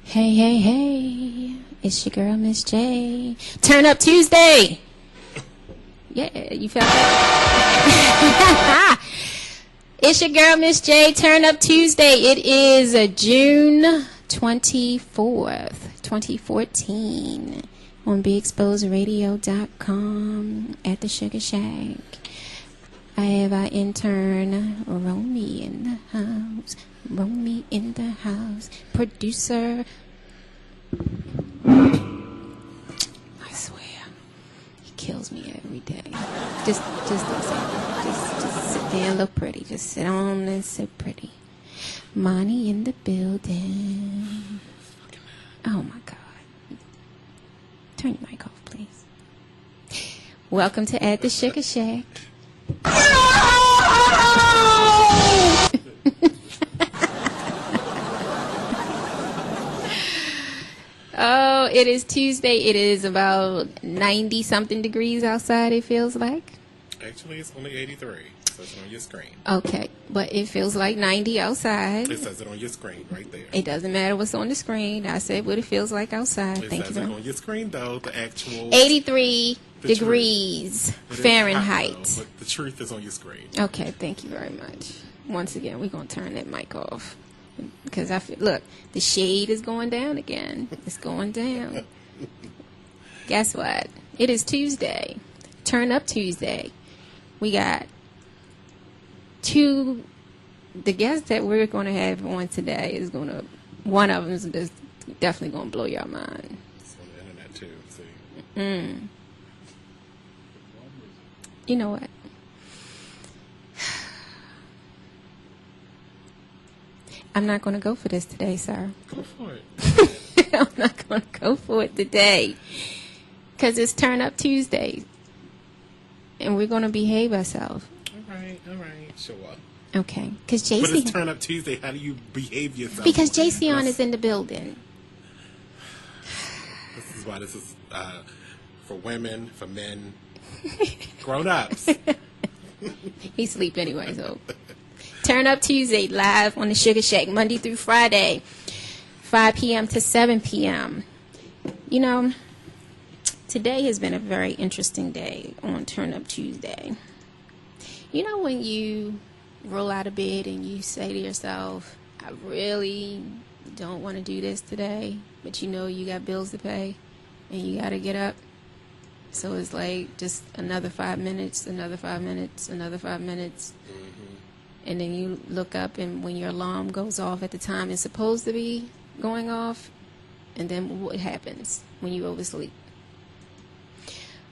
Hey, hey, hey. It's your girl, Miss J. Turn Up Tuesday. Yeah, you felt that? It's your girl, Miss J. Turn Up Tuesday. It is June 24th, 2014 on BeExposedRadio.com at the Sugar Shack. I have our intern, Romy, in the house. Romy in the house. Producer. I swear, he kills me every day. Just listen. Just sit there and look pretty. Just sit on and sit pretty. Monty in the building. Oh my God. Turn your mic off, please. Welcome to At the Sugar Shack. Oh, it is Tuesday. It is about 90-something degrees outside, it feels like. Actually, it's only 83, so it's on your screen. Okay, but it feels like 90 outside. It says it on your screen right there. It doesn't matter what's on the screen. I said what it feels like outside. It says it on your screen, though, the actual... 83 degrees Fahrenheit. Hot, though, but the truth is on your screen. Okay, thank you very much. Once again, we're going to turn that mic off. Because I feel, look, the shade is going down again. It's going down. Guess what? It is Tuesday. Turn Up Tuesday. We got the guest that we're going to have on today is going to, one of them is definitely going to blow your mind. It's on the internet, too, see. You know what? I'm not going to go for this today, sir. Go for it. I'm not going to go for it today. Because it's Turn Up Tuesday. And we're going to behave ourselves. All right. Sure. Okay. Because JC... But it's Turn Up Tuesday. How do you behave yourself? Because JC is in the building. This is why this is for women, for men, grown-ups. He sleep anyway, so... Turn Up Tuesday, live on the Sugar Shack, Monday through Friday, 5 p.m. to 7 p.m. You know, today has been a very interesting day on Turn Up Tuesday. You know when you roll out of bed and you say to yourself, I really don't want to do this today, but you know you got bills to pay and you got to get up. So it's like just another 5 minutes, another 5 minutes, another 5 minutes. And then you look up, and when your alarm goes off at the time it's supposed to be going off, and then what happens when you oversleep?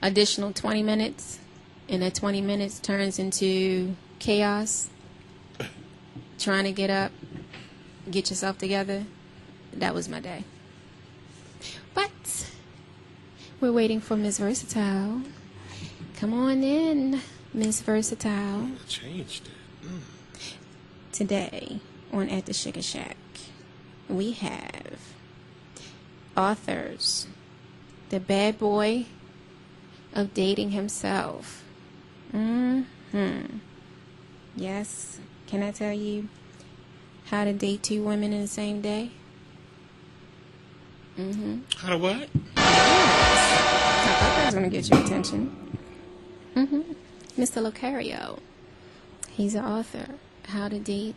Additional 20 minutes, and that 20 minutes turns into chaos, trying to get up, get yourself together. That was my day. But we're waiting for Miss Versatile. Come on in, Miss Versatile. I changed it. Today on At the Sugar Shack, we have authors, the bad boy of dating himself. Yes, can I tell you how to date 2 women in the same day? How to what? Yes. I thought that was going to get your attention. Mr. Locario. He's an author. How to date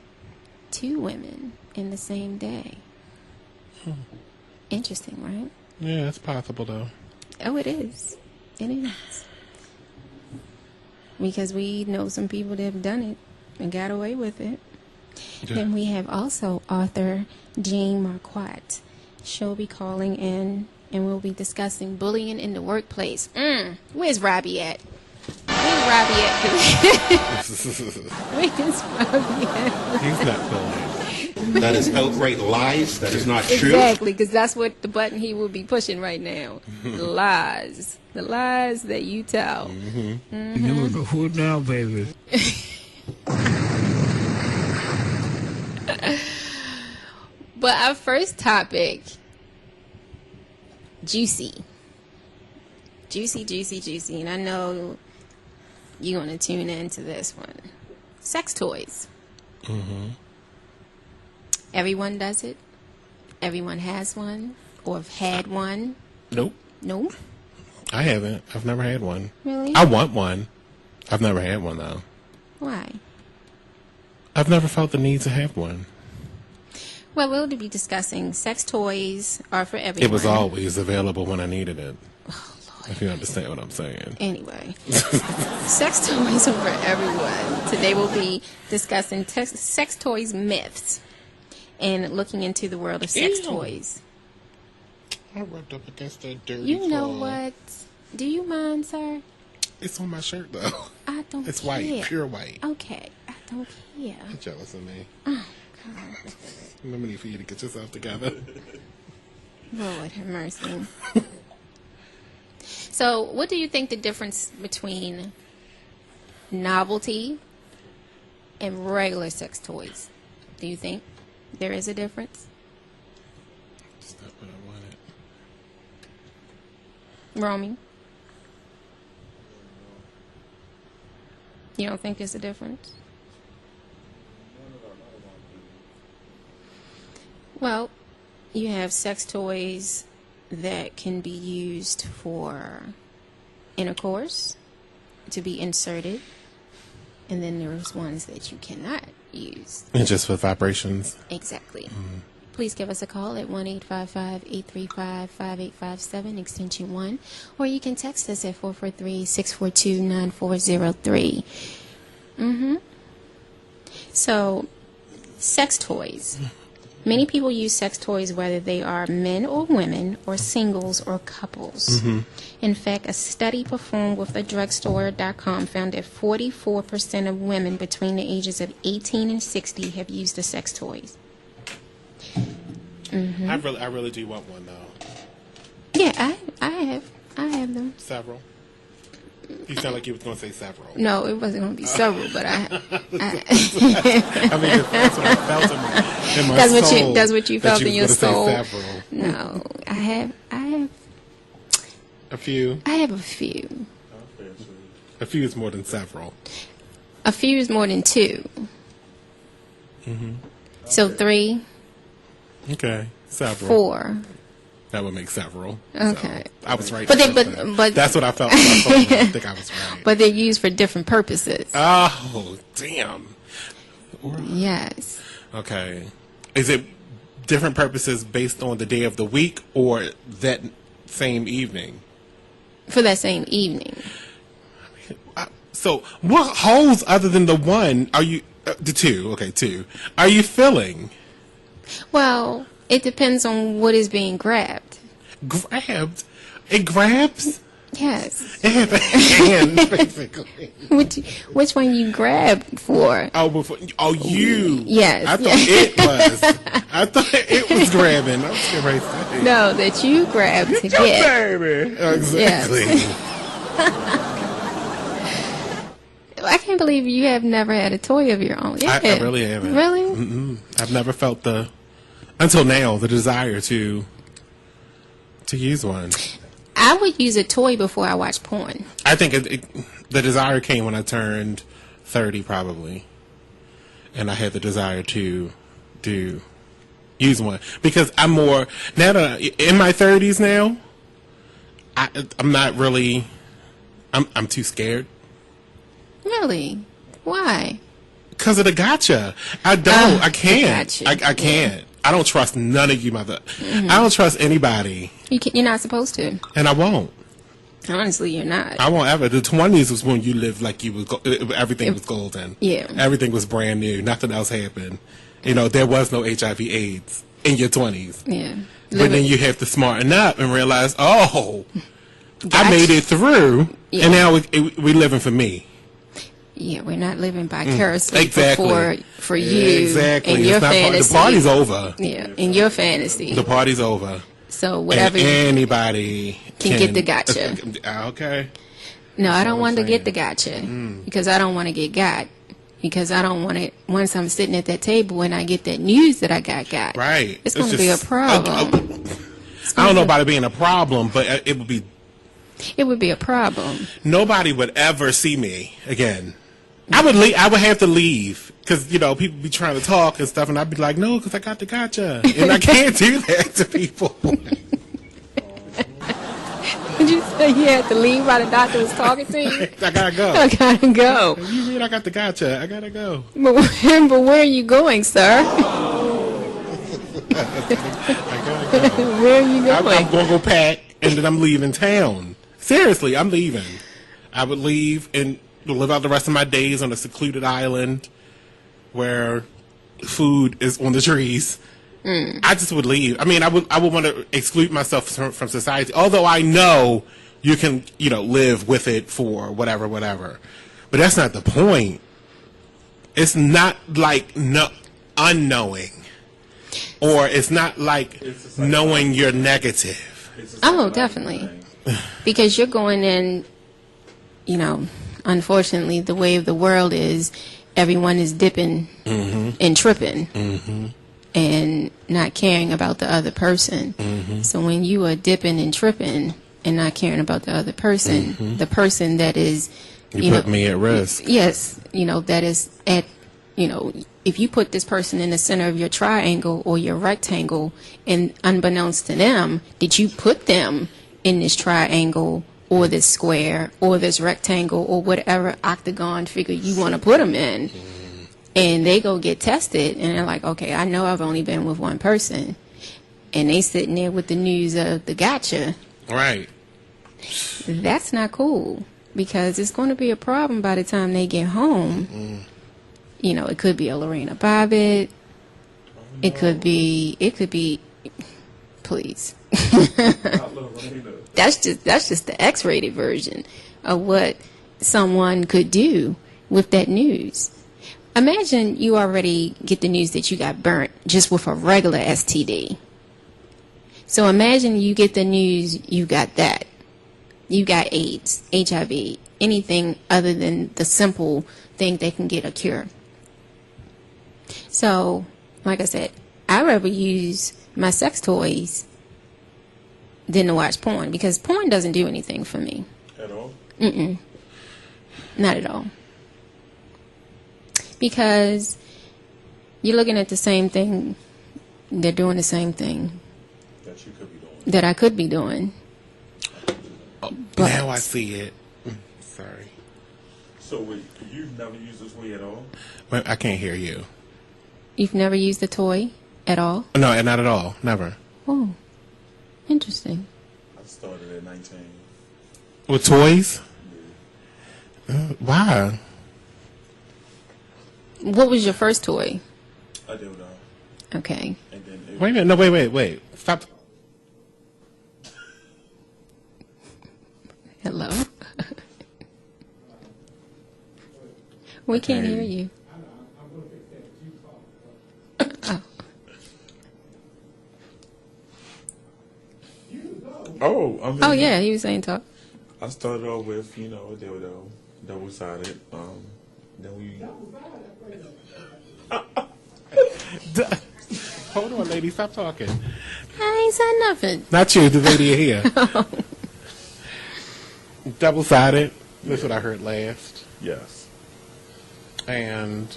2 women in the same day. Interesting, right? Yeah, it's possible, though. Oh, it is. It is. Because we know some people that have done it and got away with it. Yeah. Then we have also author Jean Marquardt. She'll be calling in and we'll be discussing bullying in the workplace. Where's Robbie at? Where's Robbie at? Where's Robbie at? He's not bullying. That is outright lies. That is not true. Exactly, because that's what the button he will be pushing right now. The lies. The lies that you tell. You know who now, baby? But our first topic, juicy. Juicy, juicy, juicy. And I know you're going to tune into this one. sex toys. Everyone does it. Everyone has one or have had one. Nope. No? I haven't. I've never had one. Really? I want one. I've never had one, though. Why? I've never felt the need to have one. Well, we'll be discussing sex toys are for everyone. It was always available when I needed it. Oh, Lord. If you understand what I'm saying. Anyway, sex toys are for everyone. Today we'll be discussing sex toys myths and looking into the world of sex Ew. toys. I rubbed up against that dirty You know claw. what? Do you mind, sir? It's on my shirt, though. I don't It's care. white, pure white. Okay, I don't care. You're jealous of me. Oh, God. I'm gonna need for you to get yourself together. Lord have mercy. So, what do you think the difference between novelty and regular sex toys? Do you think there is a difference? That's not what I wanted. Romy? You don't think there's a difference? Well, you have sex toys that can be used for intercourse, to be inserted, and then there's ones that you cannot use. And just for vibrations. Exactly. Please give us a call at 1-855-835-5857, extension 1, or you can text us at 443-642-9403. So, sex toys. Many people use sex toys whether they are men or women, or singles or couples. In fact, a study performed with thedrugstore.com found that 44% of women between the ages of 18 and 60 have used the sex toys. I really do want one, though. Yeah, I have them. Several. You sound like you was going to say several. No, it wasn't going to be several, but I I mean, that's what I felt in my That's what you- soul. that's what you that felt you in was your gonna say soul. several. no, I have A few. a few. A few is more than several. A few is more than two. So 3, Okay. Several. 4. That would make several. Okay. So, I was right. But they- about but- that. but- that's what I felt. I think I was right. But they're used for different purposes. Oh, damn. Yes. Okay. Is it different purposes based on the day of the week or that same evening? For that same evening. So, what holes other than the one are you? The two. Okay, two. Are you filling? Well, it depends on what is being grabbed. Grabbed? It grabs? Yes. It has a hand, basically. Which one you grab for? Oh, you. Yes. I thought it was. I thought it was grabbing. I was getting ready to say. No, that you grab to get. Baby. Exactly. I can't believe you have never had a toy of your own. Yeah. I really haven't. Really? I've never felt until now, the desire to use one. I would use a toy before I watch porn. I think the desire came when I turned 30, probably, and I had the desire to use one because I'm more now that in my 30s now. I'm not really. I'm too scared. Really? Why? Because of the gotcha. I don't. I the can't. gotcha. I can't. I don't trust none of you, mother. I don't trust anybody, You're not supposed to. and I won't. Honestly, you're not. I won't ever. The 20s was when you lived like you was. Everything was golden. Yeah. Everything was brand new. Nothing else happened. There was no HIV/AIDS in your 20s. Yeah. But then you have to smarten up and realize, oh, I Gotcha. made it through, Yeah. and now we living for me. Yeah, we're not living vicariously Exactly. for you Exactly. and your It's not fantasy. the party's over. Yeah, in your fantasy. The party's over. So whatever. And anybody can get the gotcha. Okay. No, I don't what want to I'm get the gotcha because I don't want to get got. Because I don't want it. Once I'm sitting at that table and I get that news that I got, Right. it's going to be a problem. I don't know about it being a problem, but it would be. It would be a problem. Nobody would ever see me again I would leave. I would have to leave because people be trying to talk and stuff, and I'd be like, no, because I got the gotcha, and I can't do that to people. Did you say you had to leave while the doctor was talking to you? I gotta go. I gotta go. You mean I got the gotcha? I gotta go. But where are you going, sir? I gotta go. Where are you I'm going? gonna go pack, and then I'm leaving town. Seriously, I'm leaving. I would leave and live out the rest of my days on a secluded island where food is on the trees. I just would leave. I mean, I would want to exclude myself from society. Although I know you can, live with it for whatever. But that's not the point. It's not like unknowing, or it's not like knowing you're negative. Oh, definitely. Because you're going in, unfortunately, the way of the world is everyone is dipping and tripping and not caring about the other person. So when you are dipping and tripping and not caring about the other person, the person that is, you put me at risk. Yes, that is at, if you put this person in the center of your triangle or your rectangle, and unbeknownst to them, did you put them in this triangle or this square or this rectangle or whatever octagon figure you want to put them in, and they go get tested, and they're like, okay, I know I've only been with one person, and they sitting there with the news of the gotcha. Right. That's not cool, because it's going to be a problem by the time they get home. It could be a Lorena Bobbitt. It could be, please. That's just the X-rated version of what someone could do with that news. Imagine you already get the news that you got burnt just with a regular STD. So imagine you get the news you got that. You got AIDS, HIV, anything other than the simple thing that can get a cure. So, like I said, I'd rather use my sex toys than to watch porn, because porn doesn't do anything for me. At all? Not at all. Because you're looking at the same thing. They're doing the same thing That you could be doing. that I could be doing. But Now I see it. Sorry. So wait, you've never used this way at all? Wait, I can't hear you. you've never used a toy at all? No, not at all. Never. Oh, interesting. I started at 19. With toys? Why? What was your first toy? I did that. Okay. And then it, Wait a minute. No, wait. Stop. Hello? We can't hear you. Oh, I mean, Oh, yeah, he was saying talk. I started off with, a dildo, double-sided. Then we... Hold on, lady. Stop talking. I ain't said nothing. Not you, the lady here. Double-sided. That's what I heard last. Yes. And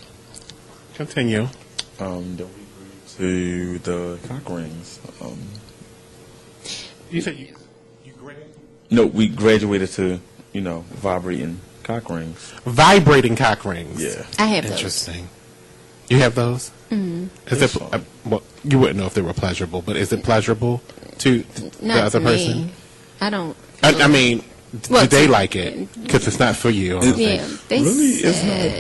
continue. Then we agreed to the cock rings. You said you graduated? No, we graduated to, vibrating cock rings. Vibrating cock rings. Yeah. I have those. Interesting. You have those? Mm-hmm. Is it? Well, you wouldn't know if they were pleasurable, but is it pleasurable to the Not other to person? me. I don't. I mean, Well, do they to- like it? Because it's not for you. I don't Yeah, think. they Really? said.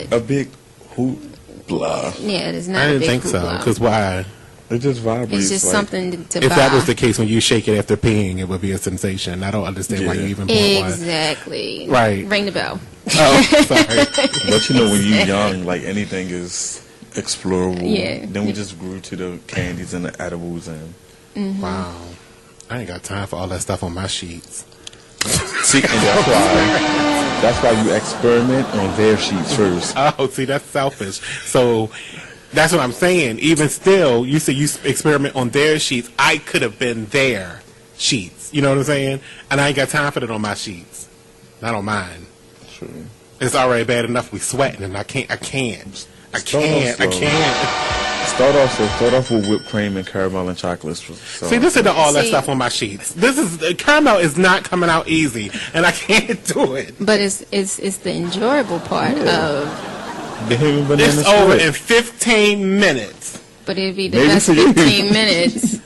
It's not a big hoop blah. Yeah, it's not I a didn't big think so. hoopla. Because why? It just vibrates. It's just like, something to If buy. that was the case, when you shake it after peeing, it would be a sensation. I don't understand why Yeah. you even bought one. Exactly. Right. Ring the bell. Oh, sorry. But when you're young, like anything is explorable. Yeah. Then we just grew to the candies and the edibles and Wow. I ain't got time for all that stuff on my sheets. see, and that's why you experiment on their sheets first. Oh, see, that's selfish. So that's what I'm saying. Even still, you say you experiment on their sheets. I could have been their sheets. You know what I'm saying? And I ain't got time for that on my sheets. Not on mine. True. It's already bad enough we sweating, and I can't. Start off with whipped cream and caramel and chocolate. So, See, this isn't all that See. stuff on my sheets. This is caramel is not coming out easy, and I can't do it. But it's the enjoyable part of. the ham and banana It's over split. in 15 minutes. But it'd be the Maybe best for you. 15 minutes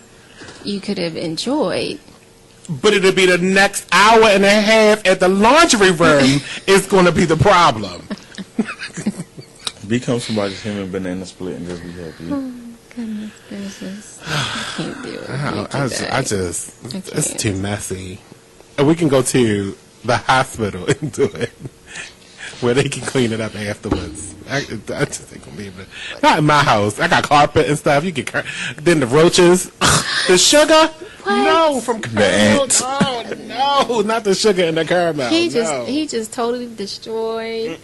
you could have enjoyed. But it'll be the next hour and a half at the laundry room is going to be the problem. Become somebody's ham and banana split and just be happy. Goodness gracious. I can't do it. It's too messy. And we can go to the hospital and do it, where they can clean it up afterwards. I just ain't gonna be able to. Not in my house. I got carpet and stuff. You get then the roaches, the sugar. No, from caramel. ants. Oh no, not the sugar and the caramel. He no. just totally destroyed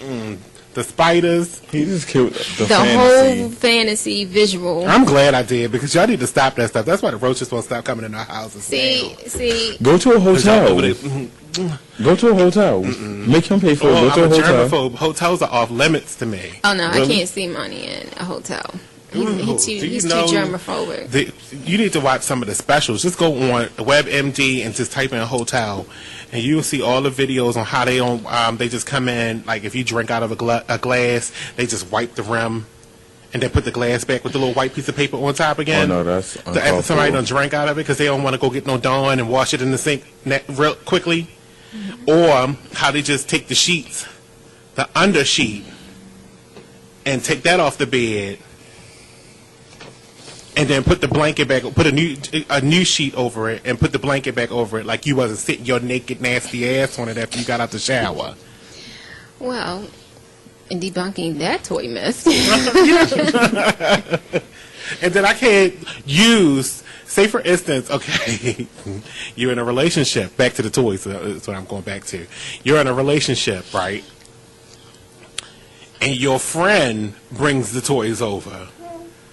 The spiders. He just killed the the fantasy. whole fantasy visual. I'm glad I did because y'all need to stop that stuff. That's why the roaches won't stop coming in our houses. See, Go to a hotel. now. Go to a hotel. Make him pay for it. Oh, Go to I'm a a hotel. germaphobe. Hotels are off limits to me. oh no, I Really? can't see money in a hotel. Ooh, He's do you too know germaphobic. You need to watch some of the specials. Just go on WebMD and just type in hotel, and you will see all the videos on how they they just come in. Like if you drink out of a glass, they just wipe the rim and then put the glass back with the little white piece of paper on top again. Oh, no, that's After uncalled somebody for. done drank out of it because they don't want to go get no Dawn and wash it in the sink real quickly. Or how they just take the sheets, the under sheet, and take that off the bed, and then put the blanket back, put a new sheet over it, and put the blanket back over it like you wasn't sitting your naked nasty ass on it after you got out the shower. Well, in debunking that toy myth, And then I can't use, say for instance, okay, you're in a relationship. Back to the toys. That's what I'm going back to. You're in a relationship, right? And your friend brings the toys over.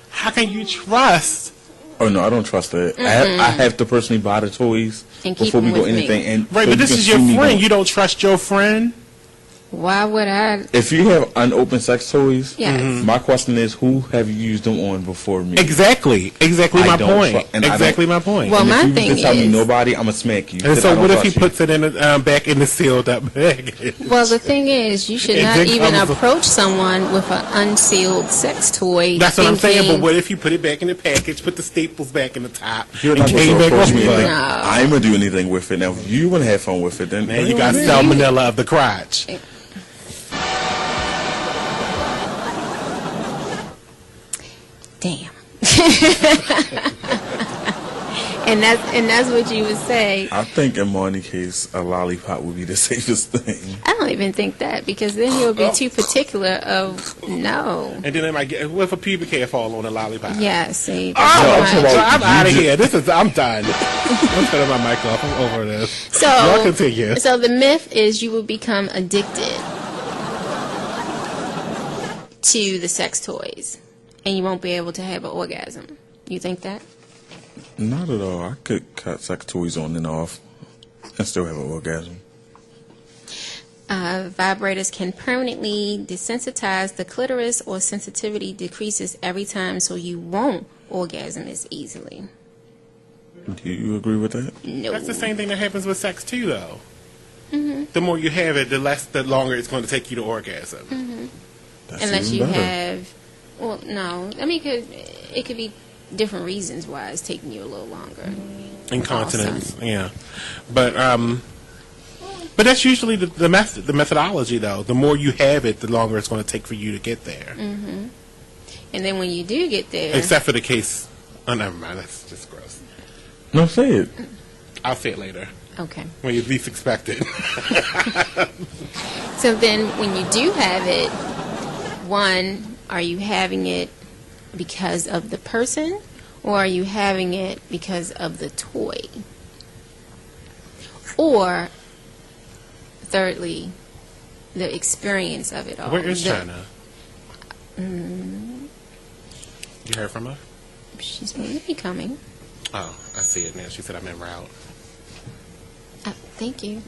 How can you trust? Oh no, I don't trust that. I have to personally buy the toys And keep before we them go with me. anything. And Right, so but this can is your see me friend. going- You don't trust your friend? why would I? If you have unopened sex toys, Yes. my question is, who have you used them on before me? Exactly I my don't point. tru- and I Exactly don't- my point. Well, And my if you thing can tell me is- nobody, I'm gonna smack you. And 'cause so I don't what if he trust you. puts it in back in the sealed up bag? Well, the thing is, you should It not then even comes- approach someone with an unsealed sex toy. That's what I'm saying. But thinking, what if you put it back in the package, put the staples back in the top, You're and not came going to back approach off me of anything. it? No. I ain't gonna do anything with it. Now, if you want to have fun with it, then Man, you got salmonella of the crotch. Damn. and that's what you would say. I think in Marnie's case, a lollipop would be the safest thing. I don't even think that because then you'll be too particular of no. And then it might get, what if a pubic hair fall on a lollipop? Yeah, see. Oh, I'm talking about I'm out of you here. I'm done. I'm turning my mic off. I'm over this. So, Y'all continue. so the myth is you will become addicted to the sex toys, and you won't be able to have an orgasm. You think that? Not at all. I could cut sex toys on and off and still have an orgasm. Vibrators can permanently desensitize the clitoris, or sensitivity decreases every time, so you won't orgasm as easily. Do you agree with that? No. That's the same thing that happens with sex too, though. The more you have it, the longer it's going to take you to orgasm. That's Unless even you better. have, well, no. I mean, it could be different reasons why it's taking you a little longer. Incontinence, yeah. But that's usually the methodology, though. The more you have it, the longer it's going to take for you to get there. And then when you do get there, Except for the case. Oh, never mind. That's just gross. No, say it. I'll say it later okay. when you least expect it. So then when you do have it, one, are you having it because of the person, or are you having it because of the toy? Or, thirdly, the experience of it all. Where is The- China? You heard from her? She's going to be coming. Oh, I see it now. She said I'm en route. Thank you.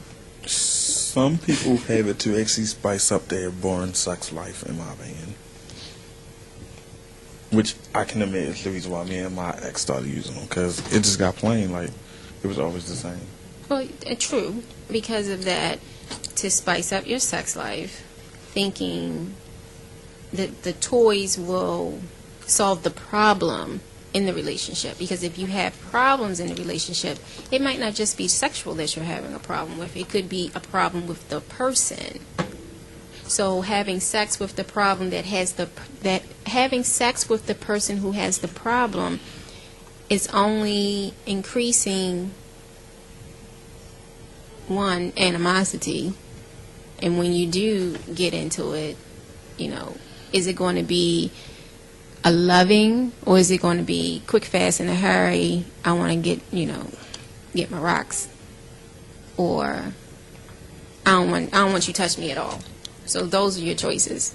Some people have it to actually spice up their boring sex life, in my opinion. Which I can admit is the reason why me and my ex started using them, because it just got plain, like, it was always the same. Well, true. Because of that, to spice up your sex life, thinking that the toys will solve the problem in the relationship. Because if you have problems in the relationship, it might not just be sexual that you're having a problem with. It could be a problem with the person. So having sex with the problem having sex with the person who has the problem is only increasing one, animosity, and when you do get into it, you know, is it going to be a loving, or is it going to be quick, fast, in a hurry? I want to get my rocks, or I don't want you to touch me at all. So those are your choices.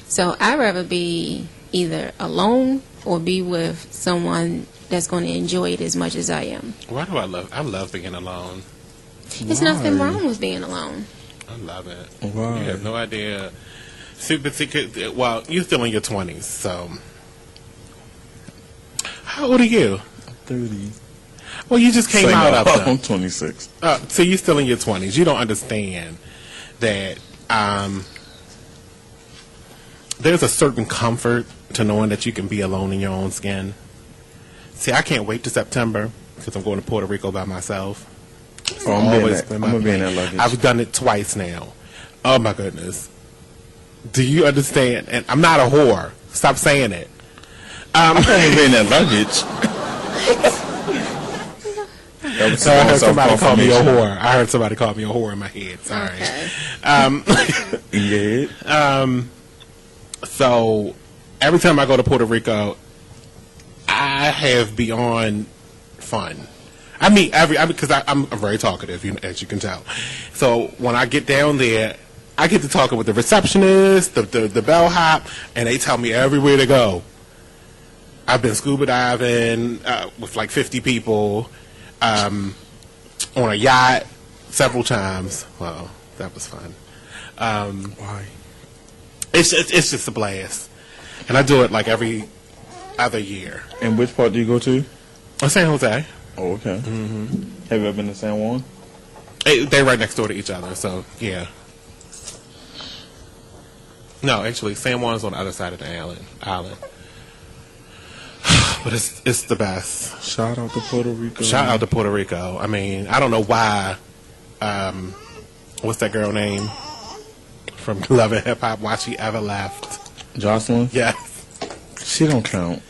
So I'd rather be either alone or be with someone that's going to enjoy it as much as I am. Why do I love being alone. There's nothing wrong with being alone. I love it. Why? You have no idea. Well, you're still in your 20s, so. How old are you? 30. Well, you just came Same out of them. I'm 26. So you're still in your 20s. You don't understand that there's a certain comfort to knowing that you can be alone in your own skin. See, I can't wait to September because I'm going to Puerto Rico by myself. Oh, I'm going to be in that luggage. I've done it twice now. Oh, my goodness. Do you understand? And I'm not a whore. Stop saying it. I'm going to be in that luggage. So I heard somebody call me a whore. I heard somebody call me a whore in my head. Sorry. Okay. In your head? So every time I go to Puerto Rico, I have beyond fun. I mean, because I'm very talkative, as you can tell. So when I get down there, I get to talking with the receptionist, the bellhop, and they tell me everywhere to go. I've been scuba diving with like 50 people on a yacht several times. Well, that was fun. Why? It's just a blast, and I do it like every other year. And which part do you go to? San Jose. Oh, okay. Mm-hmm. Have you ever been to San Juan? They're right next door to each other, so yeah. No, actually, San Juan's on the other side of the island. But it's the best. Shout out to Puerto Rico. Shout out to Puerto Rico. I mean, I don't know why. What's that girl name from Love and Hip Hop? Why she ever left? Jocelyn? Yes. She don't count.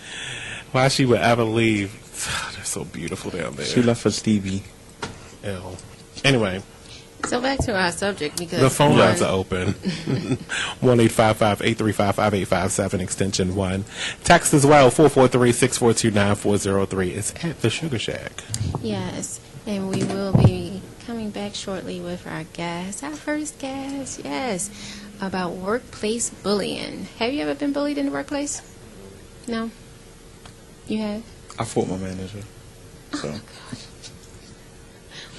Why she would ever leave? They're so beautiful down there. She left for Stevie. Ew. Anyway. So back to our subject, because The phone lines are open. 1-855-835-5857, extension 1. Text as well, 443-642-9403. It's at the Sugar Shack. Yes, and we will be coming back shortly with our first guest, yes, about workplace bullying. Have you ever been bullied in the workplace? No? You have? I fought my manager. So. Oh, God.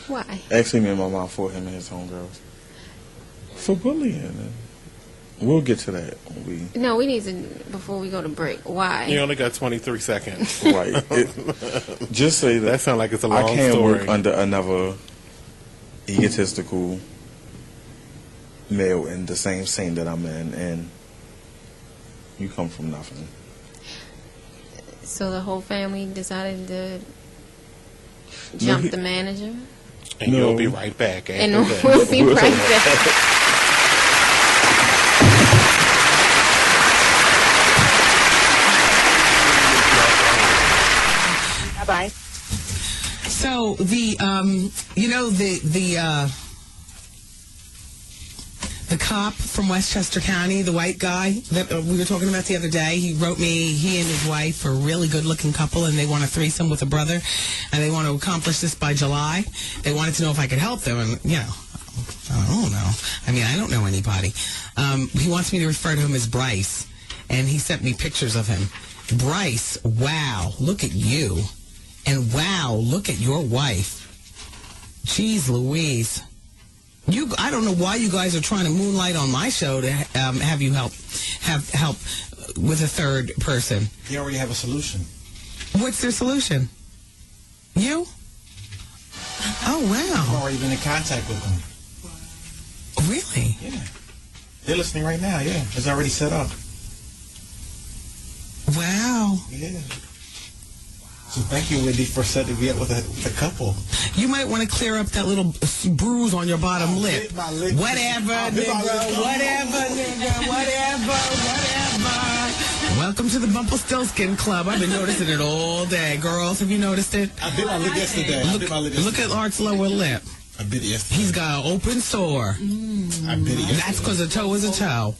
Why? Actually, me and my mom fought him and his homegirls. For bullying. And we'll get to that. No, we need to, before we go to break. Why? You only got 23 seconds. Right. Just say That sounds like it's a long I can't story. work under another egotistical male in the same scene that I'm in, and you come from nothing. So the whole family decided to jump the manager? And you'll be right back. And we'll be right back. Bye-bye. So the cop from Westchester County, the white guy that we were talking about the other day, he wrote me, he and his wife are a really good-looking couple, and they want a threesome with a brother, and they want to accomplish this by July. They wanted to know if I could help them, and, I don't know. I mean, I don't know anybody. He wants me to refer to him as Bryce, and he sent me pictures of him. Bryce, wow, look at you. And wow, look at your wife. Jeez Louise. I don't know why you guys are trying to moonlight on my show to have you help with a third person. They already have a solution. What's their solution? You? Oh, wow. I've already been in contact with them. Really? Yeah. They're listening right now, yeah. It's already set up. Wow. Yeah. So thank you, Wendy, for setting me up with a couple. You might want to clear up that little bruise on your bottom lip. Whatever, nigga. Whatever. Welcome to the Bumpelstiltskin Club. I've been noticing it all day. Girls, have you noticed it? I bit my lip yesterday. Look at Art's lower lip. I bit it yesterday. He's got an open sore. I bit it yesterday. That's because a toe is a toe.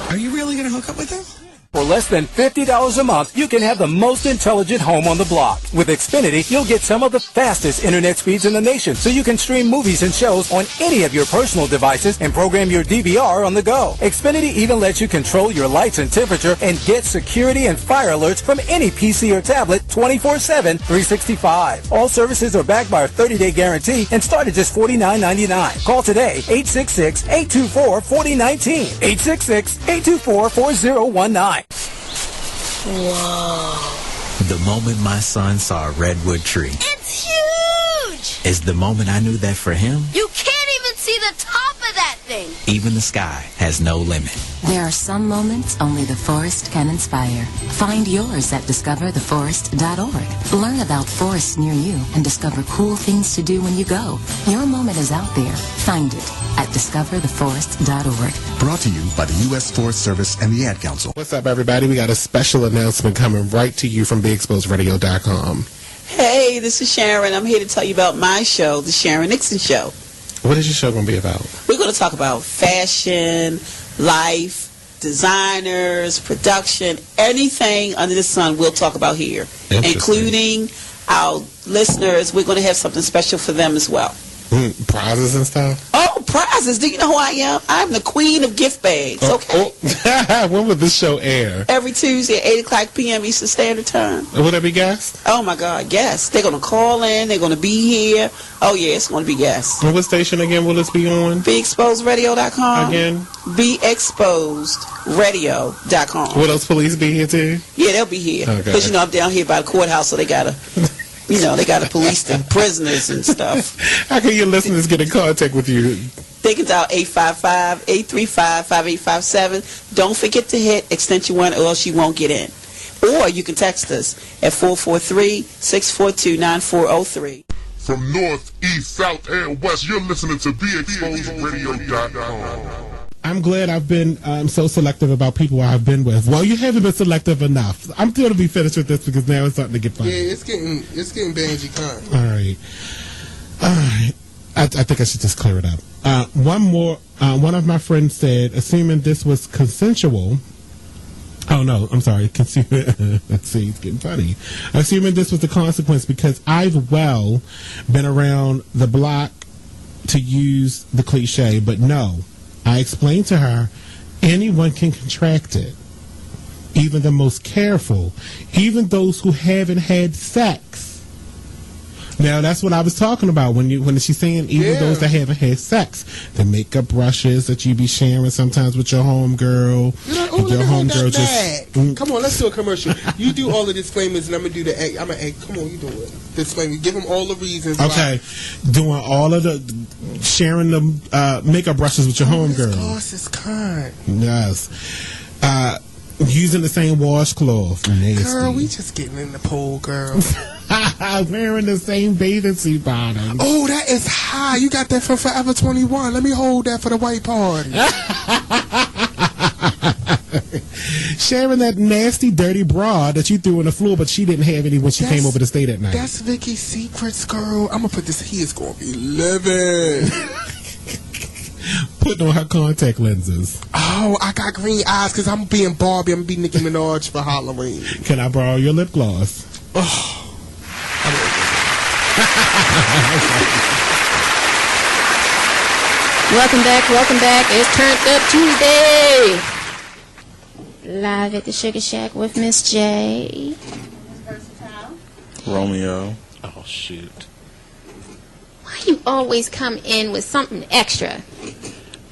Are you really going to hook up with him? For less than $50 a month, you can have the most intelligent home on the block. With Xfinity, you'll get some of the fastest internet speeds in the nation, so you can stream movies and shows on any of your personal devices and program your DVR on the go. Xfinity even lets you control your lights and temperature and get security and fire alerts from any PC or tablet 24/7, 365. All services are backed by a 30-day guarantee and start at just $49.99. Call today, 866-824-4019, 866-824-4019. Whoa. The moment my son saw a redwood tree. It's huge! Is the moment I knew that for him, You can't even see the top of that thing! even the sky has no limit. There are some moments only the forest can inspire. Find yours at discovertheforest.org. Learn about forests near you and discover cool things to do when you go. Your moment is out there. Find it at discovertheforest.org. Brought to you by the U.S. Forest Service and the Ad Council. What's up, everybody? We got a special announcement coming right to you from BigExposedRadio.com. Hey, this is Sharon. I'm here to tell you about my show, The Sharon Nixon Show. What is your show going to be about? We're going to talk about fashion, life, designers, production, anything under the sun we'll talk about here, including our listeners. We're going to have something special for them as well. Prizes and stuff? Oh, prizes. Do you know who I am? I'm the queen of gift bags, okay? When will this show air? Every Tuesday at 8 o'clock p.m. Eastern Standard Time. Will there be guests? Oh, my God, guests. They're going to call in. They're going to be here. Oh, yeah, it's going to be guests. And what station again will this be on? BeExposedRadio.com. Again? BeExposedRadio.com. Will those police be here too? Yeah, they'll be here. Okay. Because, you know, I'm down here by the courthouse, so they got to... You know, they got to police the prisoners and stuff. How can your listeners get in contact with you? They can dial 855-835-5857. Don't forget to hit extension 1 or else you won't get in. Or you can text us at 443-642-9403. From north, east, south, and west, you're listening to BeExposedRadio.com. I'm glad I've been so selective about people I've been with. Well, you haven't been selective enough. I'm still to be finished with this because now it's starting to get funny. Yeah, it's getting Benji kind. All right. I think I should just clear it up. One of my friends said, assuming this was consensual. Oh no, I'm sorry. Let's see, it's getting funny. Assuming this was the consequence because I've been around the block to use the cliche, but no. I explained to her, anyone can contract it, even the most careful, even those who haven't had sex. Now, that's what I was talking about when she's saying even those that haven't had sex. The makeup brushes that you be sharing sometimes with your homegirl. Your homegirl just... Come on, let's do a commercial. You do all the disclaimers and I'm going to do the egg. I'm going to egg. Come on, you do it. Disclaimer. Give them all the reasons Okay. why. Doing all of the... Sharing the makeup brushes with your homegirl. This is kind. Yes. Using the same washcloth. Nasty. Girl, we just getting in the pool, girl. Wearing the same bathing suit bottom. Oh, that is high. You got that from Forever 21. Let me hold that for the white party. Sharing that nasty, dirty bra that you threw on the floor, but she didn't have any when she came over to stay that night. That's Vicky's secrets, girl. I'm going to put this. He is going to be living. Putting on her contact lenses. Oh, I got green eyes because I'm being Barbie. I'm going to be Nicki Minaj for Halloween. Can I borrow your lip gloss? Oh. Welcome back. It's Turned Up Tuesday. Live at the Sugar Shack with Miss J. Romeo. Oh, shoot. Why you always come in with something extra?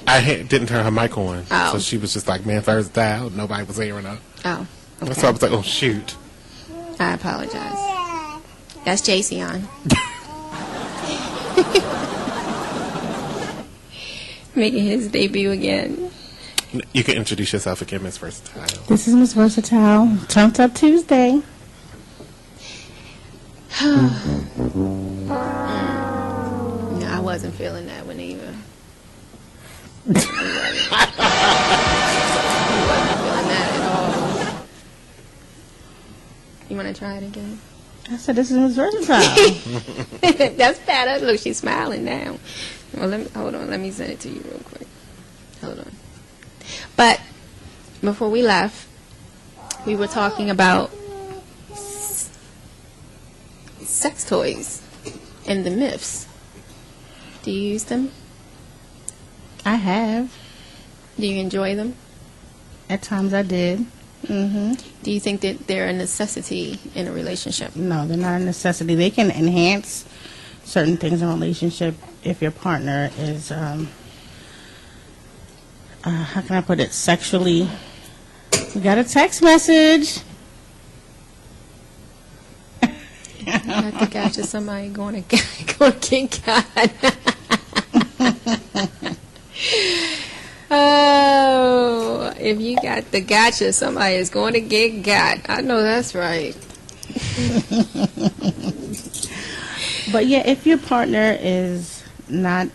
Didn't turn her mic on. Oh. So she was just like, man, versatile. Nobody was hearing her. Oh, okay. So I was like, oh, shoot. I apologize. That's JC on. Making his debut again. You can introduce yourself again, Miss Versatile. This is Miss Versatile. Turned Up Tuesday. No, I wasn't feeling that one either. I wasn't feeling that at all. You want to try it again? I said this is Miss Versatile. That's better. Look, she's smiling now. Well, hold on. Let me send it to you real quick. Hold on. But before we left, we were talking about sex toys and the myths. Do you use them? I have. Do you enjoy them? At times I did. Mm-hmm. Do you think that they're a necessity in a relationship? No, they're not a necessity. They can enhance certain things in a relationship if your partner is, how can I put it, sexually. We got a text message. I think I just somebody going to get God. Oh, if you got the gotcha, somebody is going to get got. I know that's right. But yeah, if your partner is not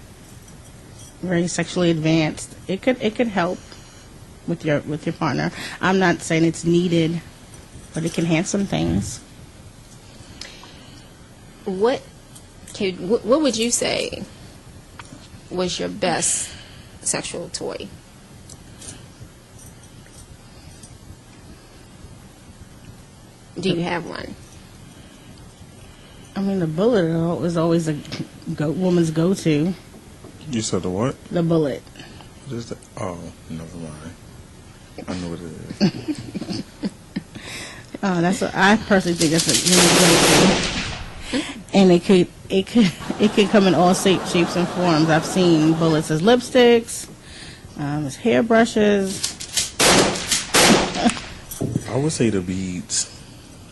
very sexually advanced, it could help with your partner. I'm not saying it's needed, but it can enhance some things. What would you say was your best sexual toy? Do you have one? I mean, the bullet is always a woman's go-to. You said the what? The bullet. What is that? Oh, never mind. I know what it is. I personally think that's a really good thing. And it could come in all shapes and forms. I've seen bullets as lipsticks, as hairbrushes. I would say the beads.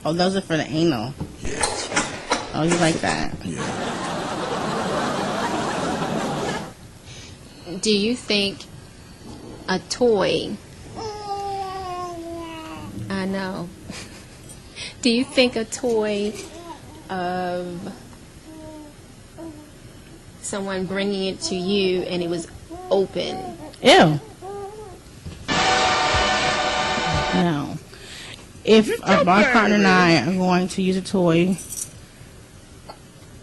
Oh, those are for the anal. Yes. Oh, you like that? Yeah. Do you think a toy... I know. Do you think a toy of someone bringing it to you and it was open? Ew. No. If my partner and I are going to use a toy,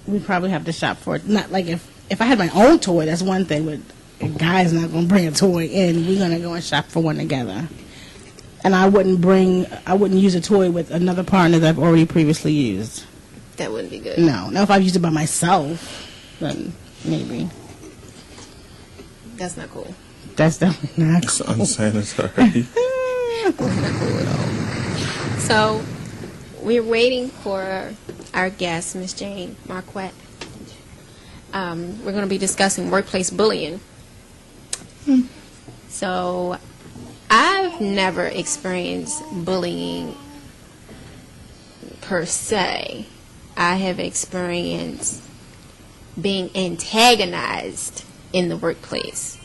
we probably have to shop for it. Not like if I had my own toy, that's one thing, but a guy's not going to bring a toy in. We're going to go and shop for one together. And I wouldn't use a toy with another partner that I've already previously used. That wouldn't be good. No. Now, if I've used it by myself, then maybe. That's not cool. That's definitely not It's cool. unsanitary. That's not cool at all. So, we're waiting for our guest, Miss Jane Marquette. We're going to be discussing workplace bullying. So, I've never experienced bullying per se. I have experienced being antagonized in the workplace.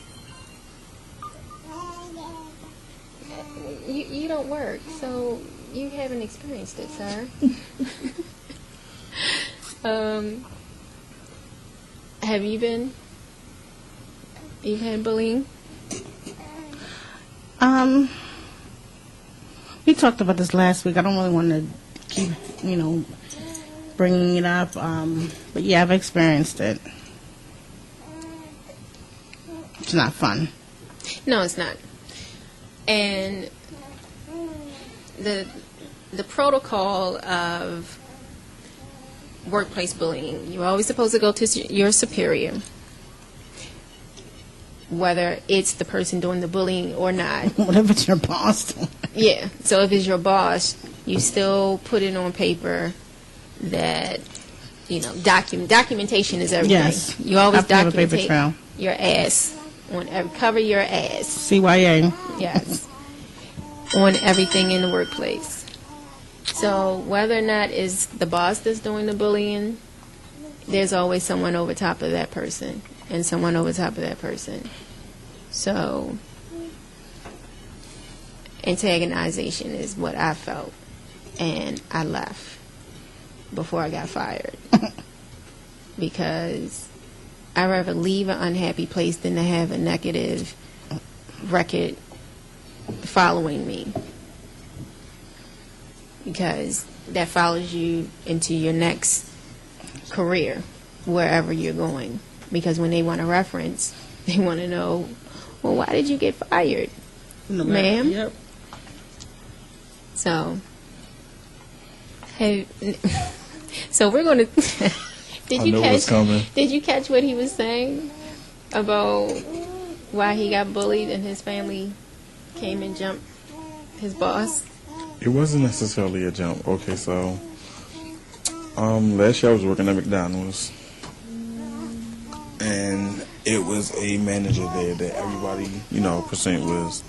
You don't work, so you haven't experienced it, sir. Have you been? You've had bullying? We talked about this last week. I don't really want to keep, bringing it up. But yeah, I've experienced it. It's not fun. No, it's not. And the protocol of workplace bullying, you're always supposed to go to your superior, whether it's the person doing the bullying or not. What if it's your boss? Yeah. So if it's your boss, you still put it on paper that, documentation is everything. Yes. You always I have a paper document trail. your ass. Cover your ass. CYA. Yes. On everything in the workplace. So whether or not it's the boss that's doing the bullying, there's always someone over top of that person and someone over top of that person. So antagonization is what I felt, and I left before I got fired because I'd rather leave an unhappy place than to have a negative record following me, because that follows you into your next career wherever you're going. Because when they want a reference, they want to know, well, why did you get fired, ma'am? Yep. So, hey, so we're going to. Did you catch what he was saying about why he got bullied and his family came and jumped his boss? It wasn't necessarily a jump. Okay, so last year I was working at McDonald's, and it was a manager there that everybody, percent was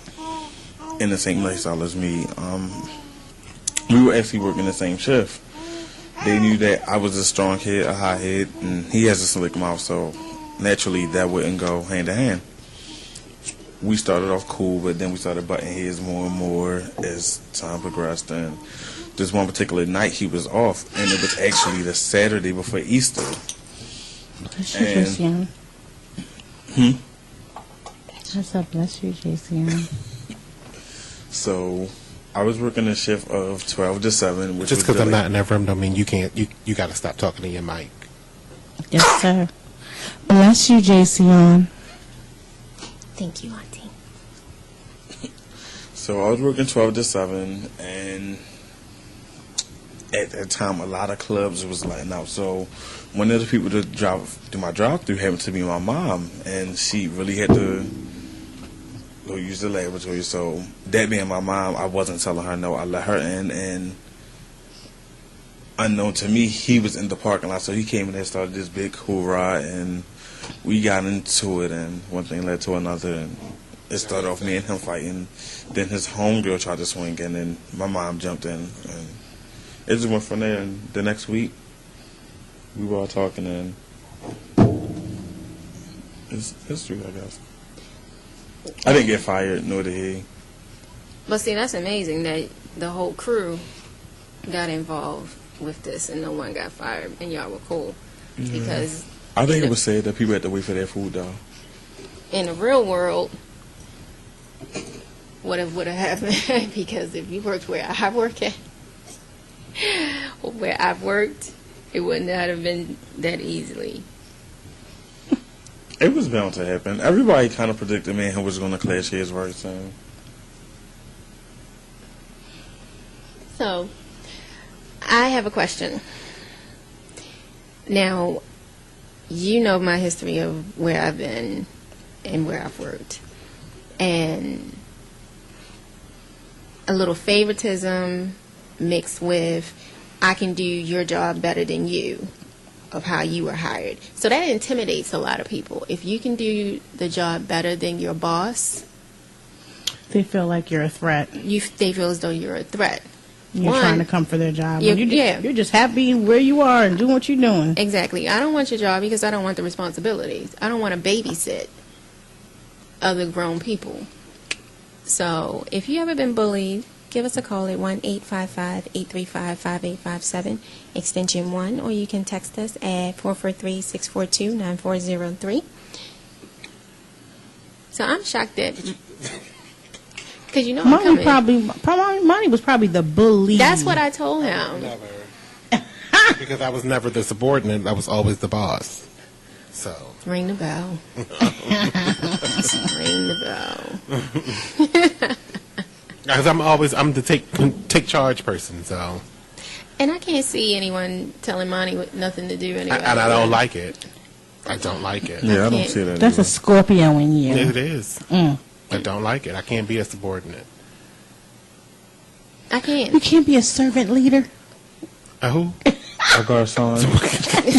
in the same lifestyle as me. We were actually working the same shift. They knew that I was a strong head, a high head, and he has a slick mouth, so naturally that wouldn't go hand in hand. We started off cool, but then we started butting heads more and more as time progressed. And this one particular night he was off, and it was actually the Saturday before Easter. Bless you, JCM. What's up? Bless you, JCM. So I was working a shift of 12 to 7. Which just because I'm not in that room don't mean you can't. You got to stop talking to your mic. Yes, sir. Bless you, JCM. Thank you, Auntie. So I was working 12 to 7, and at that time a lot of clubs was letting out. So one of the people to do my drive-through happened to be my mom, and she really had to go use the laboratory. So that being my mom, I wasn't telling her no. I let her in, and unknown to me, he was in the parking lot. So he came in and started this big hoorah, and we got into it, and one thing led to another, and it started off me and him fighting. Then his homegirl tried to swing in, and my mom jumped in, and it just went from there. And the next week, we were all talking, and it's history, I guess. I didn't get fired, nor did he. But see, that's amazing that the whole crew got involved with this and no one got fired and y'all were cool. Yeah. Because I think it was said that people had to wait for their food, though. in the real world, would have happened because if you worked where I work at, or where I've worked, it wouldn't have been that easily. It was bound to happen. Everybody kind of predicted me who was going to clash his right soon. So, I have a question. Now, you know my history of where I've been and where I've worked. And a little favoritism mixed with I can do your job better than you of how you were hired. So that intimidates a lot of people. If you can do the job better than your boss, they feel like you're a threat. They feel as though you're a threat. You're trying to come for their job. You're just happy where you are and doing what you're doing. Exactly. I don't want your job because I don't want the responsibilities. I don't want to babysit other grown people. So if you ever been bullied, give us a call at 1-855-835-5857, extension 1, or you can text us at 443-642-9403. So I'm shocked that, because I'm coming. Monty was probably the bully. That's what I told him. Never. Because I was never the subordinate. I was always the boss. So. Ring the bell. Ring the bell. Because I'm the take charge person, so. And I can't see anyone telling Monty with nothing to do anyway. And I don't like it. I don't like it. Yeah, I don't see that. That's a Scorpio in you. It is. I don't like it. I can't be a subordinate. I can't. You can't be a servant leader. Who? A garçon. He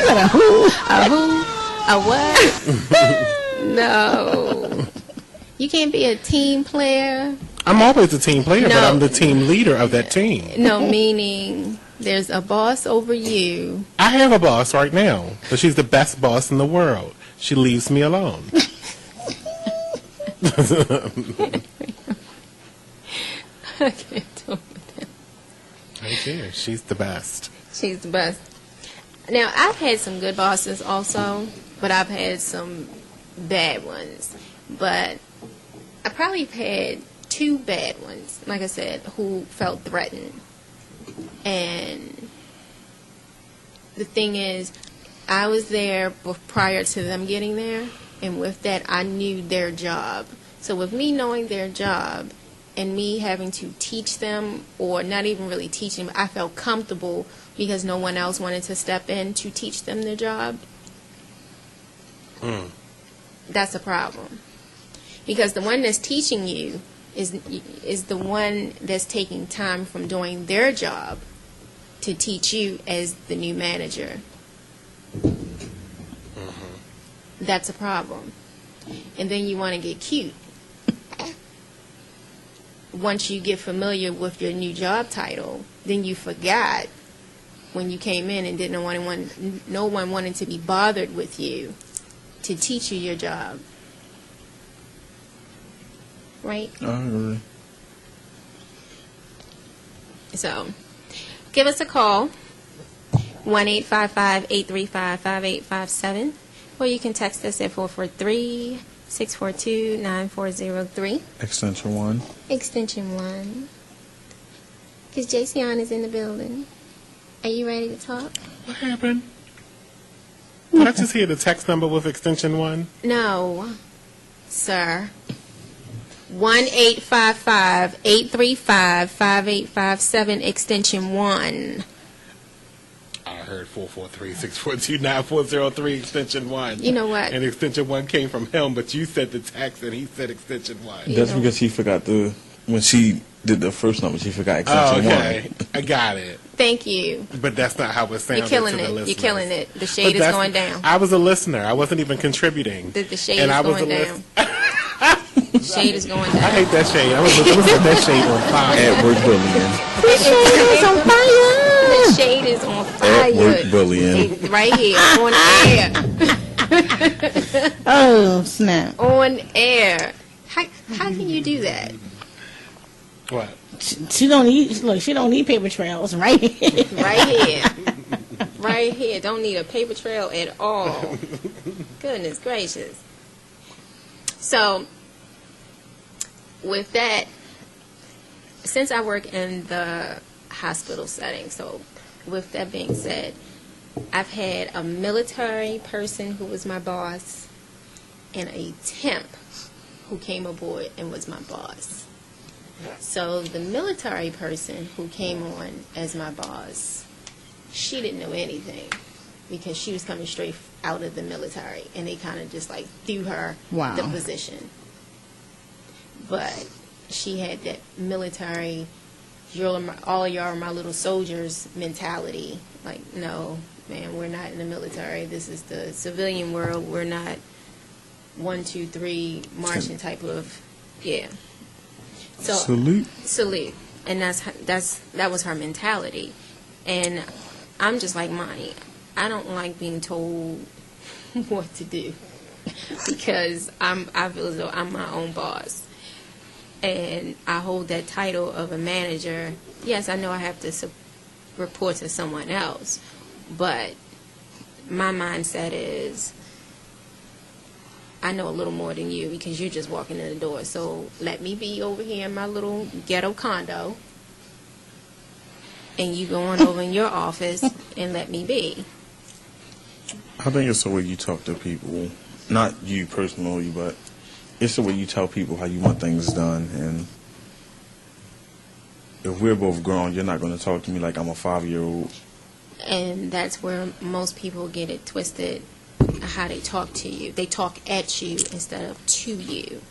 said a who? A who? A what? No. You can't be a team player. I'm always a team player, but No. I'm the team leader of that team. No, meaning there's a boss over you. I have a boss right now, but she's the best boss in the world. She leaves me alone. I can't do it. Right there. She's the best. She's the best. Now, I've had some good bosses also, but I've had some bad ones. But I probably had 2 bad ones, like I said, who felt threatened. And the thing is, I was there prior to them getting there, and with that, I knew their job. So with me knowing their job and me having to teach them, or not even really teaching, I felt comfortable because no one else wanted to step in to teach them their job. That's a problem. Because the one that's teaching you is the one that's taking time from doing their job to teach you as the new manager. That's a problem. And then you want to get cute. Once you get familiar with your new job title, then you forgot when you came in and no one wanted to be bothered with you to teach you your job. Right? I agree. So, give us a call, 1-855-835-5857, or you can text us at 443-642-9403. Extension 1. Extension 1. Because Jason is in the building. Are you ready to talk? What happened? Did I just hear the text number with extension 1? No, sir. 1-855-835-5857, extension 1. I heard 443-642-9403, extension 1. You know what? And extension 1 came from him, but you said the text and he said extension 1. That's because she forgot when she did the first number, she forgot extension 1. Okay. I got it. Thank you. But that's not how it sounded. You're killing to the it. listeners. You're killing it. The shade is going down. I was a listener. I wasn't even contributing. The shade and is I was going down. The shade is going down. I hate that shade. I was looking at that shade on fire. At work bullying. The shade is on fire. The shade is on fire. At work bullying. Right here, on air. Oh, snap. On air. How can you do that? What? She don't need, look, she don't need paper trails, right? Right here. Right here. Don't need a paper trail at all. Goodness gracious. So, with that, since I work in the hospital setting, so with that being said, I've had a military person who was my boss and a temp who came aboard and was my boss. So the military person who came on as my boss, she didn't know anything because she was coming straight out of the military, and they kind of just like threw her the position. But she had that military, all of y'all are my little soldiers mentality. Like, no, man, we're not in the military. This is the civilian world. We're not 1, 2, 3 marching type of, yeah. So, salute, and that was her mentality, and I'm just like Monty. I don't like being told what to do because I feel as though I'm my own boss, and I hold that title of a manager. Yes, I know I have to report to someone else, but my mindset is, I know a little more than you because you're just walking in the door. So let me be over here in my little ghetto condo, and you go on over in your office and let me be. I think it's the way you talk to people. Not you personally, but it's the way you tell people how you want things done. And if we're both grown, you're not going to talk to me like I'm a 5-year-old. And that's where most people get it twisted. How they talk to you. They talk at you instead of to you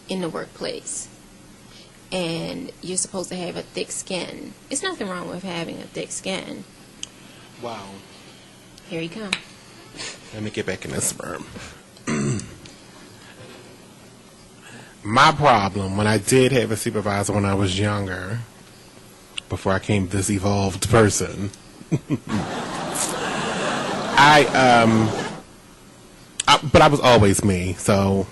in the workplace. and you're supposed to have a thick skin. There's nothing wrong with having a thick skin. Wow. Here you come. Let me get back in this sperm. My problem, when I did have a supervisor when I was younger, before I became this evolved person, but I was always me, so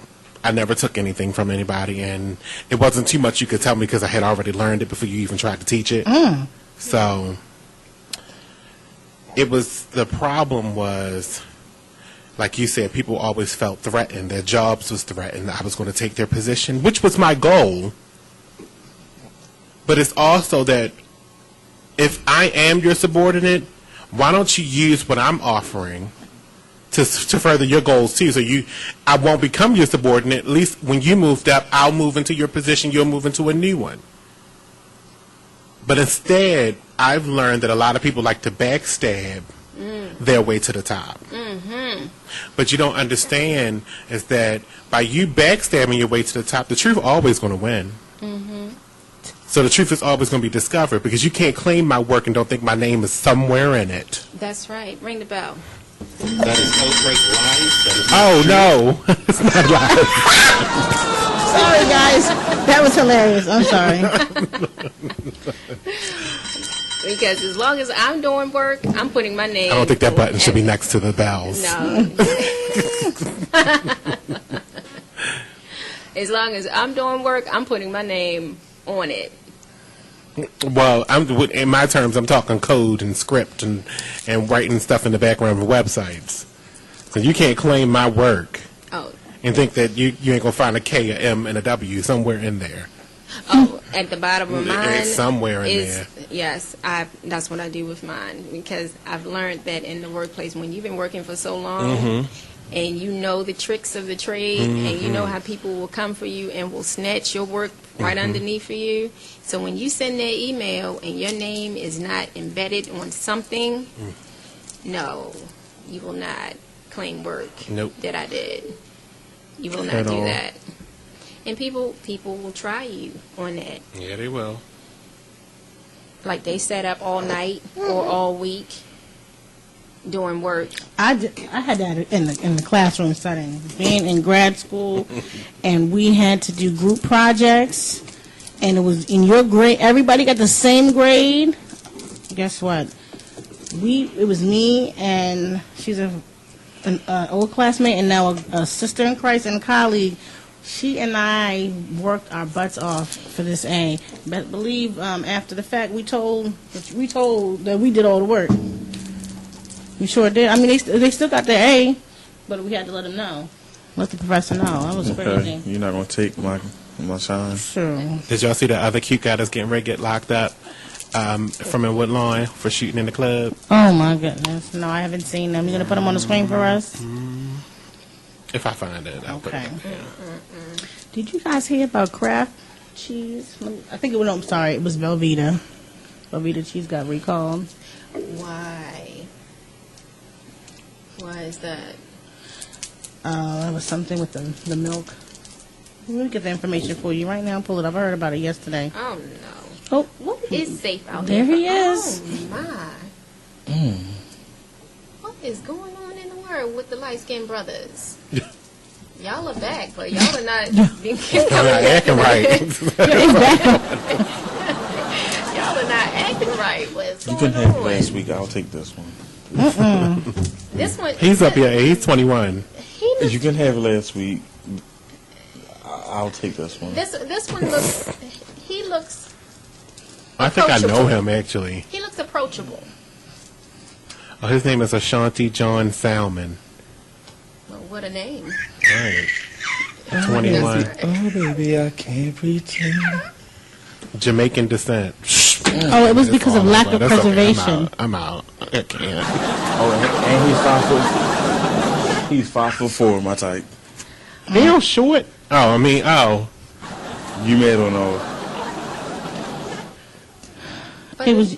I never took anything from anybody, and it wasn't too much you could tell me because I had already learned it before you even tried to teach it. So the problem was, like you said, people always felt threatened. Their jobs was threatened. I was going to take their position, which was my goal. But it's also that if I am your subordinate, why don't you use what I'm offering to further your goals too? So I won't become your subordinate. At least when you moved up, I'll move into your position. You'll move into a new one. But instead, I've learned that a lot of people like to backstab their way to the top. But you don't understand is that by you backstabbing your way to the top, the truth is always going to win. So the truth is always going to be discovered, because you can't claim my work and don't think my name is somewhere in it. That's right. Ring the bell. That is outright lies. That is Oh, no. It's not lies. Sorry, guys. That was hilarious. I'm sorry. Because as long as I'm doing work, I'm putting my name. I don't think that button should be next to the bells. No. As long as I'm doing work, I'm putting my name on it. Well, in my terms, I'm talking code and script and writing stuff in the background of websites. So you can't claim my work and think that you ain't going to find a K, a M, and a W somewhere in there. Oh, at the bottom of mine. It's somewhere in there. Yes, that's what I do with mine, because I've learned that in the workplace, when you've been working for so long, and you know the tricks of the trade, and you know how people will come for you and will snatch your work right underneath for you. So when you send that email and your name is not embedded on something, no, you will not claim work that I did. You will not do that. And people will try you on that. Yeah, they will. Like they set up all night or all week doing work. I had that in the classroom setting, being in grad school, and we had to do group projects, and it was in your grade. Everybody got the same grade. Guess what? It was me, and she's an old classmate and now a sister in Christ and a colleague. She and I worked our butts off for this A. But believe after the fact, we told that we did all the work. We sure did. I mean, they still got their A, but we had to let them know. Let the professor know. That was crazy. You're not going to take my shine? Sure. Did y'all see the other cute guy that's getting ready to get locked up from in Woodlawn for shooting in the club? Oh, my goodness. No, I haven't seen them. You going to put them on the screen for us? If I find it, I'll put it. Did you guys hear about Kraft cheese? I think it was, I'm sorry, it was Velveeta. Velveeta cheese got recalled. Why? Why is that? It was something with the milk. Let me get the information for you right now. Pull it up. I heard about it yesterday. Oh, no. Oh, what is safe out there? There he is. Oh, my. What is going on in the world with the light-skinned brothers? Y'all are back, but y'all are not being acting right. Y'all are not acting right. What's You going can have on? last week. I'll take this one. This one. He's up here. He's 21. You can have last week. I'll take this one. This one looks. He looks. I think I know him, actually. He looks approachable. Oh, his name is Ashanti John Salmon. Well, what a name. Right. 21. Oh, baby, I can't pretend. Jamaican descent. Oh, it was because of lack of That's okay. preservation. I'm out. I can't. Oh, and he's 5'4", my type. Real short. Oh, You mad or no? It was.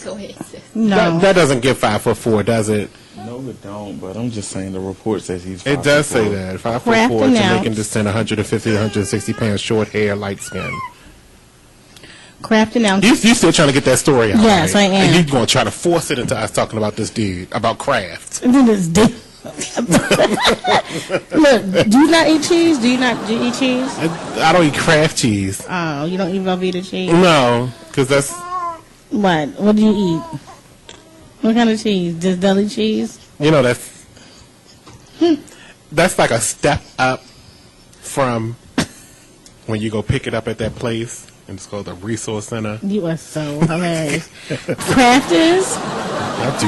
Go ahead, sis. No. That doesn't give 5'4", does it? No, it don't. But I'm just saying the report says he's 5'4". It does say that 5'4", Jamaican descent, 150 to 160 pounds, short hair, light skin. Kraft announced. You still trying to get that story out? Yes, right? I am. And you going to try to force it into us talking about this dude, about Kraft. And then this dude. Look, do you not eat cheese? Do you eat cheese? I don't eat Kraft cheese. Oh, you don't eat Velveeta cheese? No, because that's... What? What do you eat? What kind of cheese? Just deli cheese? You know, that's like a step up from when you go pick it up at that place, and it's called the Resource Center. You are so hilarious. Kraft is? I do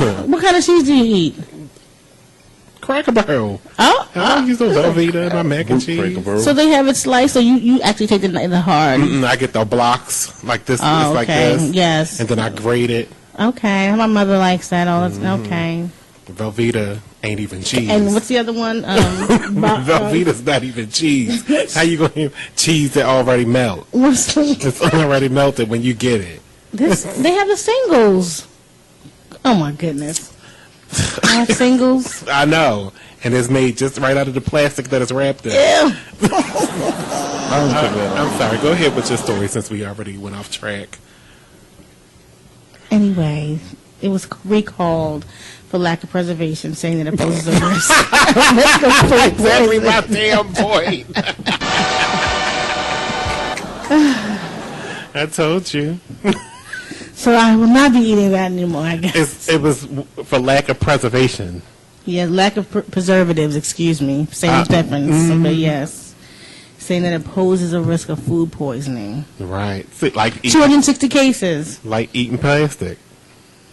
that. What kind of cheese do you eat? Cracker Barrel. Oh, I use those Velveeta in my mac and cheese. So they have it sliced, so you actually take the hard. I get the blocks like this, Oh, like okay. this. Yes. And then I grate it. Okay, my mother likes that. Okay. Velveeta ain't even cheese. And what's the other one? Velveeta's not even cheese. How you going to have cheese that already melt? It's already melted when you get it. They have the singles. Oh my goodness. Singles. I know, and it's made just right out of the plastic that it's wrapped in. Ew. I'm sorry. Go ahead with your story since we already went off track. Anyway, it was recalled for lack of preservation, saying that it poses a risk. Exactly my damn point. I told you. So I will not be eating that anymore, I guess. It was for lack of preservation. Yeah, lack of preservatives, excuse me. Same difference, but yes. Saying that it poses a risk of food poisoning. Right. See, like 260 cases. Like eating plastic.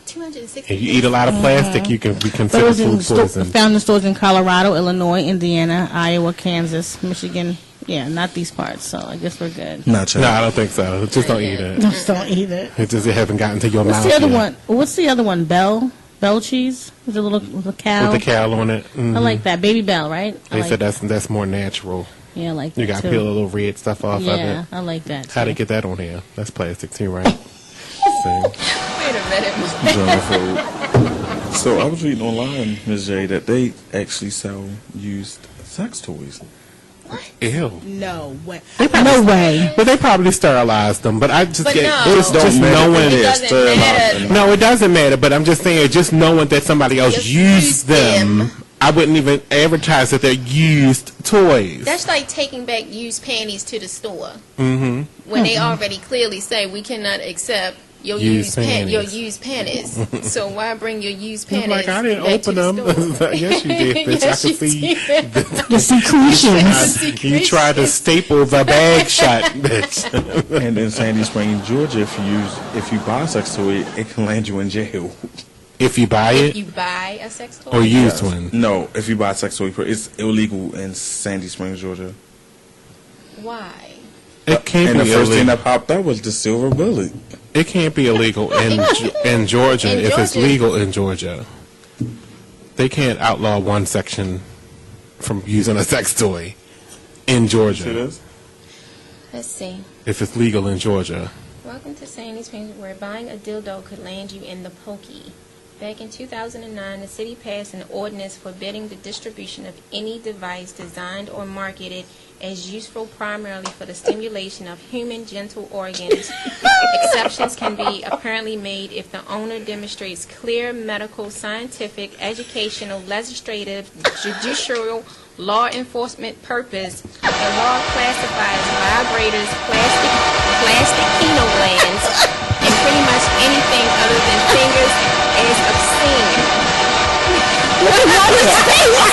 260 If you eat a lot of plastic, you can be considered food poison. Found in stores in Colorado, Illinois, Indiana, Iowa, Kansas, Michigan. Yeah, not these parts, so I guess we're good. No, I don't think so. Just don't eat it. Just don't eat it. It just haven't gotten to your What's mouth the other yet. one? What's the other one? Bell cheese with the little cow. With the cow on it. I like that. Baby Bell, right? They I like said that's more natural. Yeah, I like that You got to too. peel a little red stuff off of it. Yeah, I like that. How to get that on here? That's plastic too, right? See? Wait a minute. So I was reading online, Ms. J, that they actually sell used sex toys. Ew. No way. No way. But they probably sterilized them. But I just But get no. it's just knowing It doesn't matter. No, it doesn't matter. But I'm just saying, just knowing that somebody else used them, I wouldn't even advertise that they're used toys. That's like taking back used panties to the store Mm-hmm. when they already clearly say we cannot accept your Used your panties. used panties. So why bring your used I'm panties? like, I didn't back to open the them. store? Yes, you did, bitch. Yes, I you can see did. The secretions. you tried to staple the bag shut, bitch. And in Sandy Springs, Georgia, if you buy a sex toy, it can land you in jail. If you buy If it you buy a sex toy, or used Yes. one. No, if you buy a sex toy, it's illegal in Sandy Springs, Georgia. why? It can't And be the first thing illegal. that popped up was the silver bullet. It can't be illegal in Georgia In if it's Georgia. legal in Georgia. They can't outlaw one section from using a sex toy in Georgia Let's see. if it's legal in Georgia. Welcome to Sandy Springs, where buying a dildo could land you in the pokey. Back in 2009, the city passed an ordinance forbidding the distribution of any device designed or marketed as useful primarily for the stimulation of human genital organs. Exceptions can be apparently made if the owner demonstrates clear medical, scientific, educational, legislative, judicial, law enforcement purpose. The law classifies vibrators, plastic penile glands, and pretty much anything other than fingers as obscene. What is wrong with space?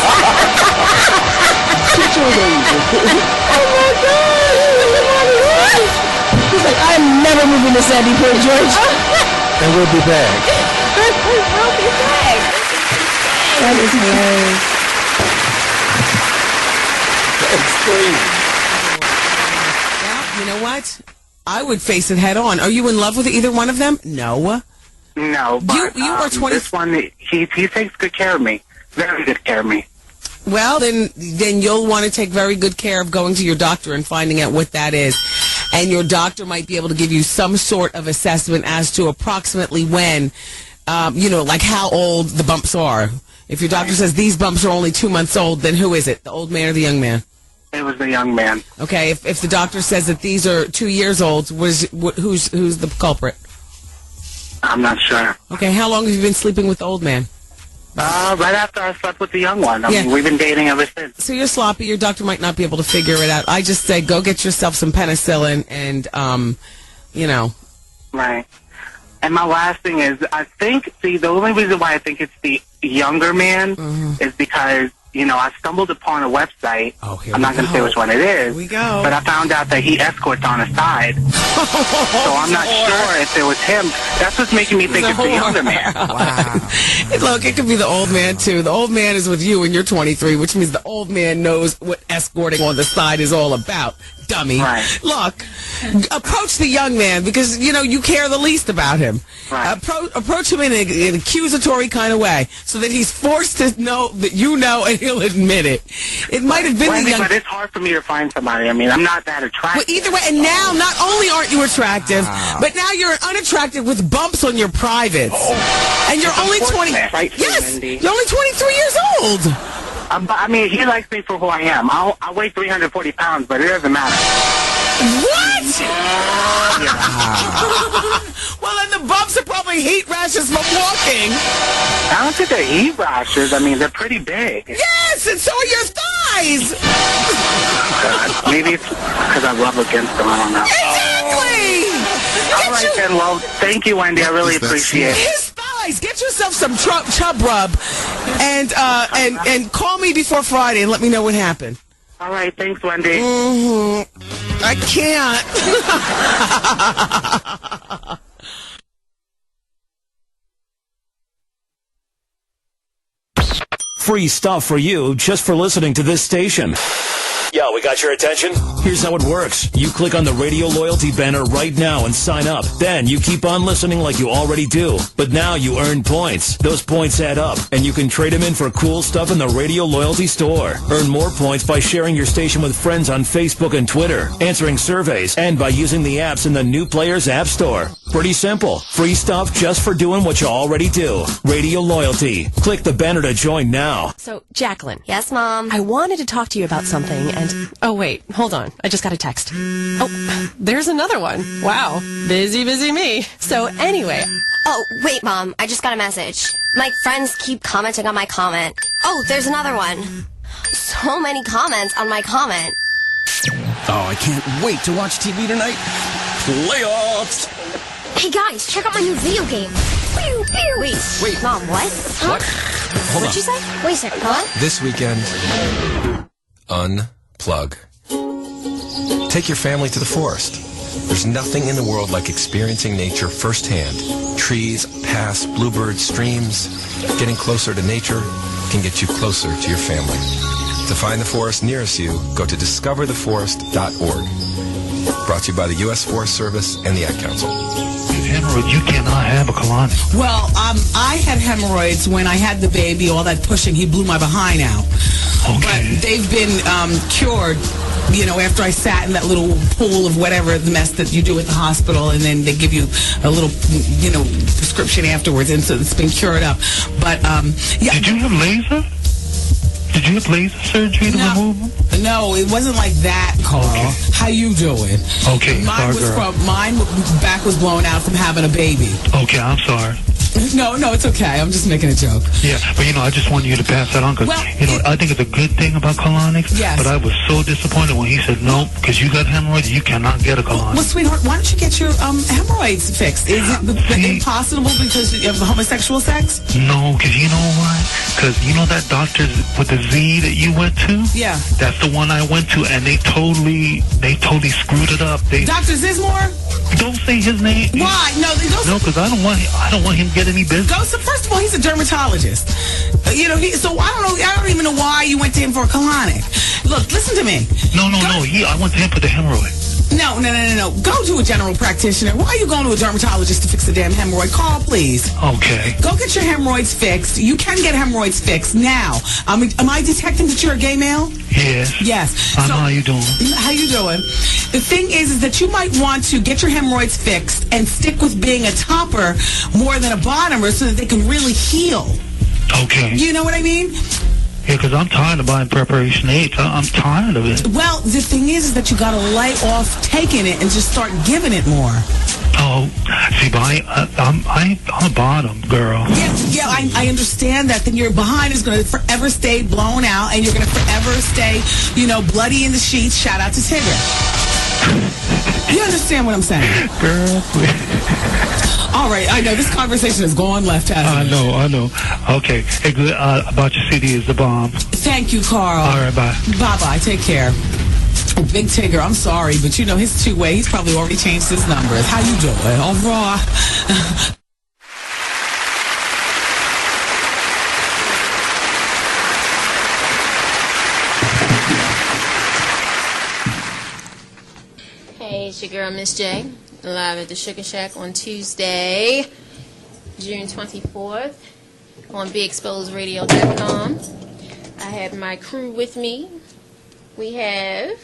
Oh my God! He's like, I'm never moving to Sandy Point, George. And we'll be back. We'll be back. That is hilarious. Well, you know what? I would face it head on. Are you in love with either one of them? No. No, but you are 20. this one, he takes good care of me. Very good care of me. Well, then you'll want to take very good care of going to your doctor and finding out what that is. And your doctor might be able to give you some sort of assessment as to approximately when, like how old the bumps are. If your doctor says these bumps are only 2 months old, then who is it? The old man or the young man? It was the young man. Okay, if the doctor says that these are 2 years old, who's the culprit? I'm not sure. Okay, how long have you been sleeping with the old man? Right after I slept with the young one. I mean, we've been dating ever since. So you're sloppy. Your doctor might not be able to figure it out. I just say go get yourself some penicillin and, Right. And my last thing is, the only reason why I think it's the younger man is because, I stumbled upon a website. I'm not going to say which one it is. Here we go. But I found out that he escorts on the side. So I'm not sure if it was him. That's what's making me think it's the younger man. Wow. Look, it could be the old man, too. The old man is with you and you're 23, which means the old man knows what escorting on the side is all about. Dummy. Right. Look, approach the young man because, you care the least about him. Right. Approach him in an accusatory kind of way so that he's forced to know that you know and he'll admit it. It might have been the young... But it's hard for me to find somebody. I mean, I'm not that attractive. Well, either way, and now not only aren't you attractive, but now you're unattractive with bumps on your privates. And you're only 20... Right, yes, Wendy. you're only 23 years old. I mean, he likes me for who I am. I weigh 340 pounds, but it doesn't matter. What? Well, then the bumps are probably heat rashes from walking. I don't think they're heat rashes. I mean, they're pretty big. Yes, and so are your thighs. God, maybe it's because I rub against them. I don't know. Exactly. All right, then. Well, thank you, Wendy. I really appreciate it. His thighs. Get yourself some chub rub, and call me before Friday and let me know what happened. All right, thanks, Wendy. I can't. Free stuff for you just for listening to this station. Yo, we got your attention? Here's how it works. You click on the Radio Loyalty banner right now and sign up. Then you keep on listening like you already do. But now you earn points. Those points add up, and you can trade them in for cool stuff in the Radio Loyalty store. Earn more points by sharing your station with friends on Facebook and Twitter, answering surveys, and by using the apps in the New Players App Store. Pretty simple. Free stuff just for doing what you already do. Radio Loyalty. Click the banner to join now. So, Jacqueline. Yes, Mom? I wanted to talk to you about something, and... Oh, wait. Hold on. I just got a text. Oh, there's another one. Wow. Busy me. So, anyway... Oh, wait, Mom. I just got a message. My friends keep commenting on my comment. Oh, there's another one. So many comments on my comment. Oh, I can't wait to watch TV tonight. Playoffs! Hey, guys, check out my new video game. Pew, pew. Wait. Mom, what? Huh? What? Hold What'd you say? Wait a second, what? This weekend, unplug. Take your family to the forest. There's nothing in the world like experiencing nature firsthand. Trees, paths, bluebirds, streams. Getting closer to nature can get you closer to your family. To find the forest nearest you, go to discovertheforest.org. Brought to you by the U.S. Forest Service and the Ad Council. Hemorrhoids, you cannot have a colonic. Well, I had hemorrhoids when I had the baby. All that pushing, he blew my behind out. Okay. But they've been cured, after I sat in that little pool of whatever the mess that you do at the hospital, and then they give you a little, prescription afterwards, and so it's been cured up. But, yeah. Did you have laser? Did you have laser surgery to remove them? No, it wasn't like that, Carl. Okay. How you doing? Okay, mine back was blown out from having a baby. Okay, I'm sorry. No, it's okay. I'm just making a joke. Yeah, but I just wanted you to pass that on because, I think it's a good thing about colonics. Yes. But I was so disappointed when he said, no, because you got hemorrhoids, you cannot get a colonic. Well, sweetheart, why don't you get your hemorrhoids fixed? Is it impossible because you have homosexual sex? No, because you know why? Because that doctor with the Z that you went to? Yeah. That's the one I went to, and they totally screwed it up. Dr. Zismore? Don't say his name. Why? No, because I don't want him to get any business. So first of all, he's a dermatologist. So I don't even know why you went to him for a colonic. Look, listen to me. No. I went to him for the hemorrhoid. No. Go to a general practitioner. Why are you going to a dermatologist to fix the damn hemorrhoid? Carl, please. Okay. Go get your hemorrhoids fixed. You can get hemorrhoids fixed now. Am I detecting that you're a gay male? Yes. I know how you doing. How you doing? The thing is that you might want to get your hemorrhoids fixed and stick with being a topper more than a bottomer so that they can really heal. Okay. You know what I mean? Yeah, because I'm tired of buying Preparation H. I'm tired of it. Well, the thing is that you got to lay off taking it and just start giving it more. Oh, see, but I'm a bottom girl. Yeah, I understand that. Then your behind is going to forever stay blown out, and you're going to forever stay, bloody in the sheets. Shout out to Tigger. You understand what I'm saying? Girl, all right, I know this conversation has gone left, hasn't it? I know. Okay, hey, good, about your CD is the bomb. Thank you, Carl. All right, bye. Bye-bye. Take care. Big Tigger, I'm sorry, but his two-way, he's probably already changed his numbers. How you doing? Au revoir. Hey, it's your girl, Miss J, live at the Sugar Shack on Tuesday, June 24th, on BeExposedRadio.com. I have my crew with me. We have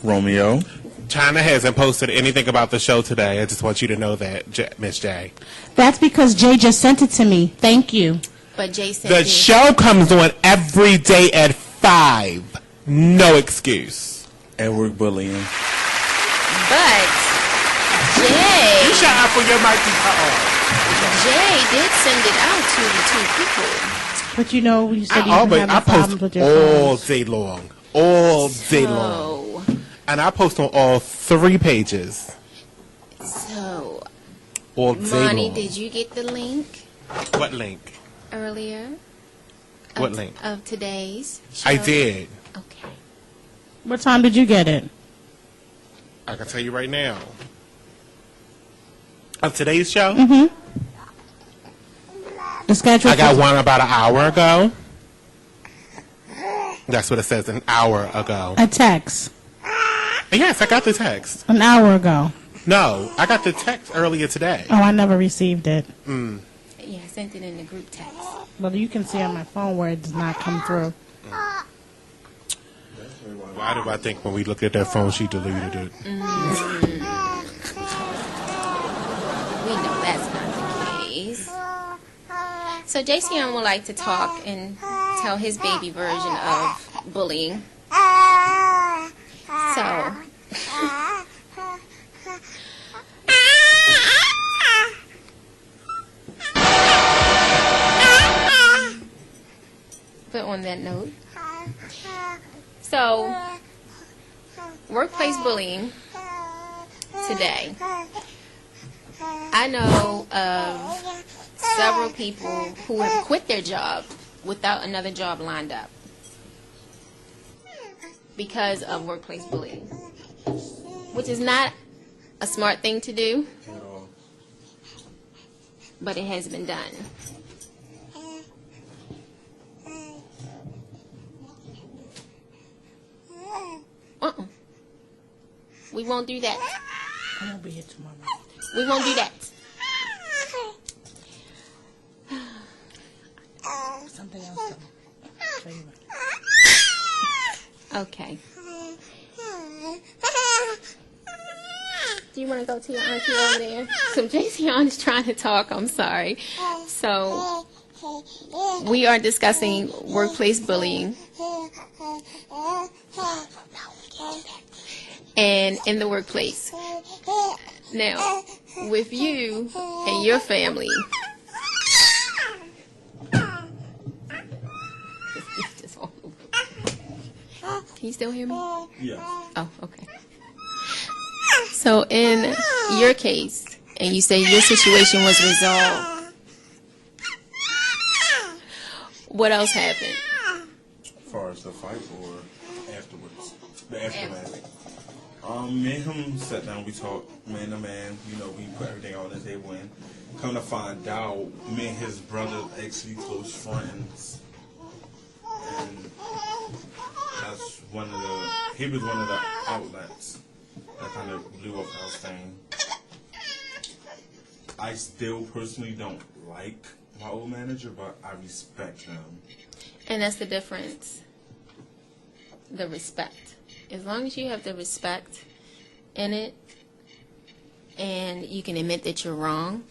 Romeo. China hasn't posted anything about the show today. I just want you to know that, Miss J. That's because Jay just sent it to me. Thank you. But Jay said the show comes on every day at 5. No excuse. Edward bullying. But Jay, you shut up for your microphone. Jay did send it out to the 2 people. But you said you didn't have problems with your all phones. day long. All day long. And I post on all 3 pages. So, all day Monty, long. did you get the link? What link? Earlier. What link? Of today's show? I did. Okay. What time did you get it? I can tell you right now. Of today's show? Mm-hmm. The schedule. I got one about an hour ago. That's what it says, an hour ago. A text. Yes, I got the text. An hour ago. No, I got the text earlier today. Oh, I never received it. Mm. Yeah, I sent it in the group text. Well, you can see on my phone where it does not come through. Why do I think when we looked at that phone, she deleted it? We know that's not the case. So JCM would like to talk and tell his baby version of bullying. So. But on that note, so workplace bullying today. I know of several people who have quit their job without another job lined up because of workplace bullying, which is not a smart thing to do, but it has been done. We won't do that. I won't be here tomorrow. We won't do that. Something else. Okay. Do you want to go to your auntie over there? So Jason is trying to talk. I'm sorry. So we are discussing workplace bullying. And in the workplace. Now, with you and your family, can you still hear me? Yeah. Oh, okay. So in your case, and you say your situation was resolved, what else happened? As far as the fight or afterwards? The aftermath. Me and him sat down, we talked man to man, we put everything on the table, and come to find out, me and his brother actually close friends. And that's he was one of the outlets that kind of blew up our thing. I still personally don't like my old manager, but I respect him. And that's the difference. The respect. As long as you have the respect in it and you can admit that you're wrong,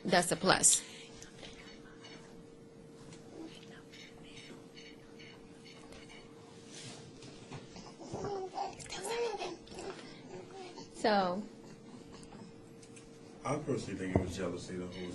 that's a plus. So. I personally think it was jealousy the whole time.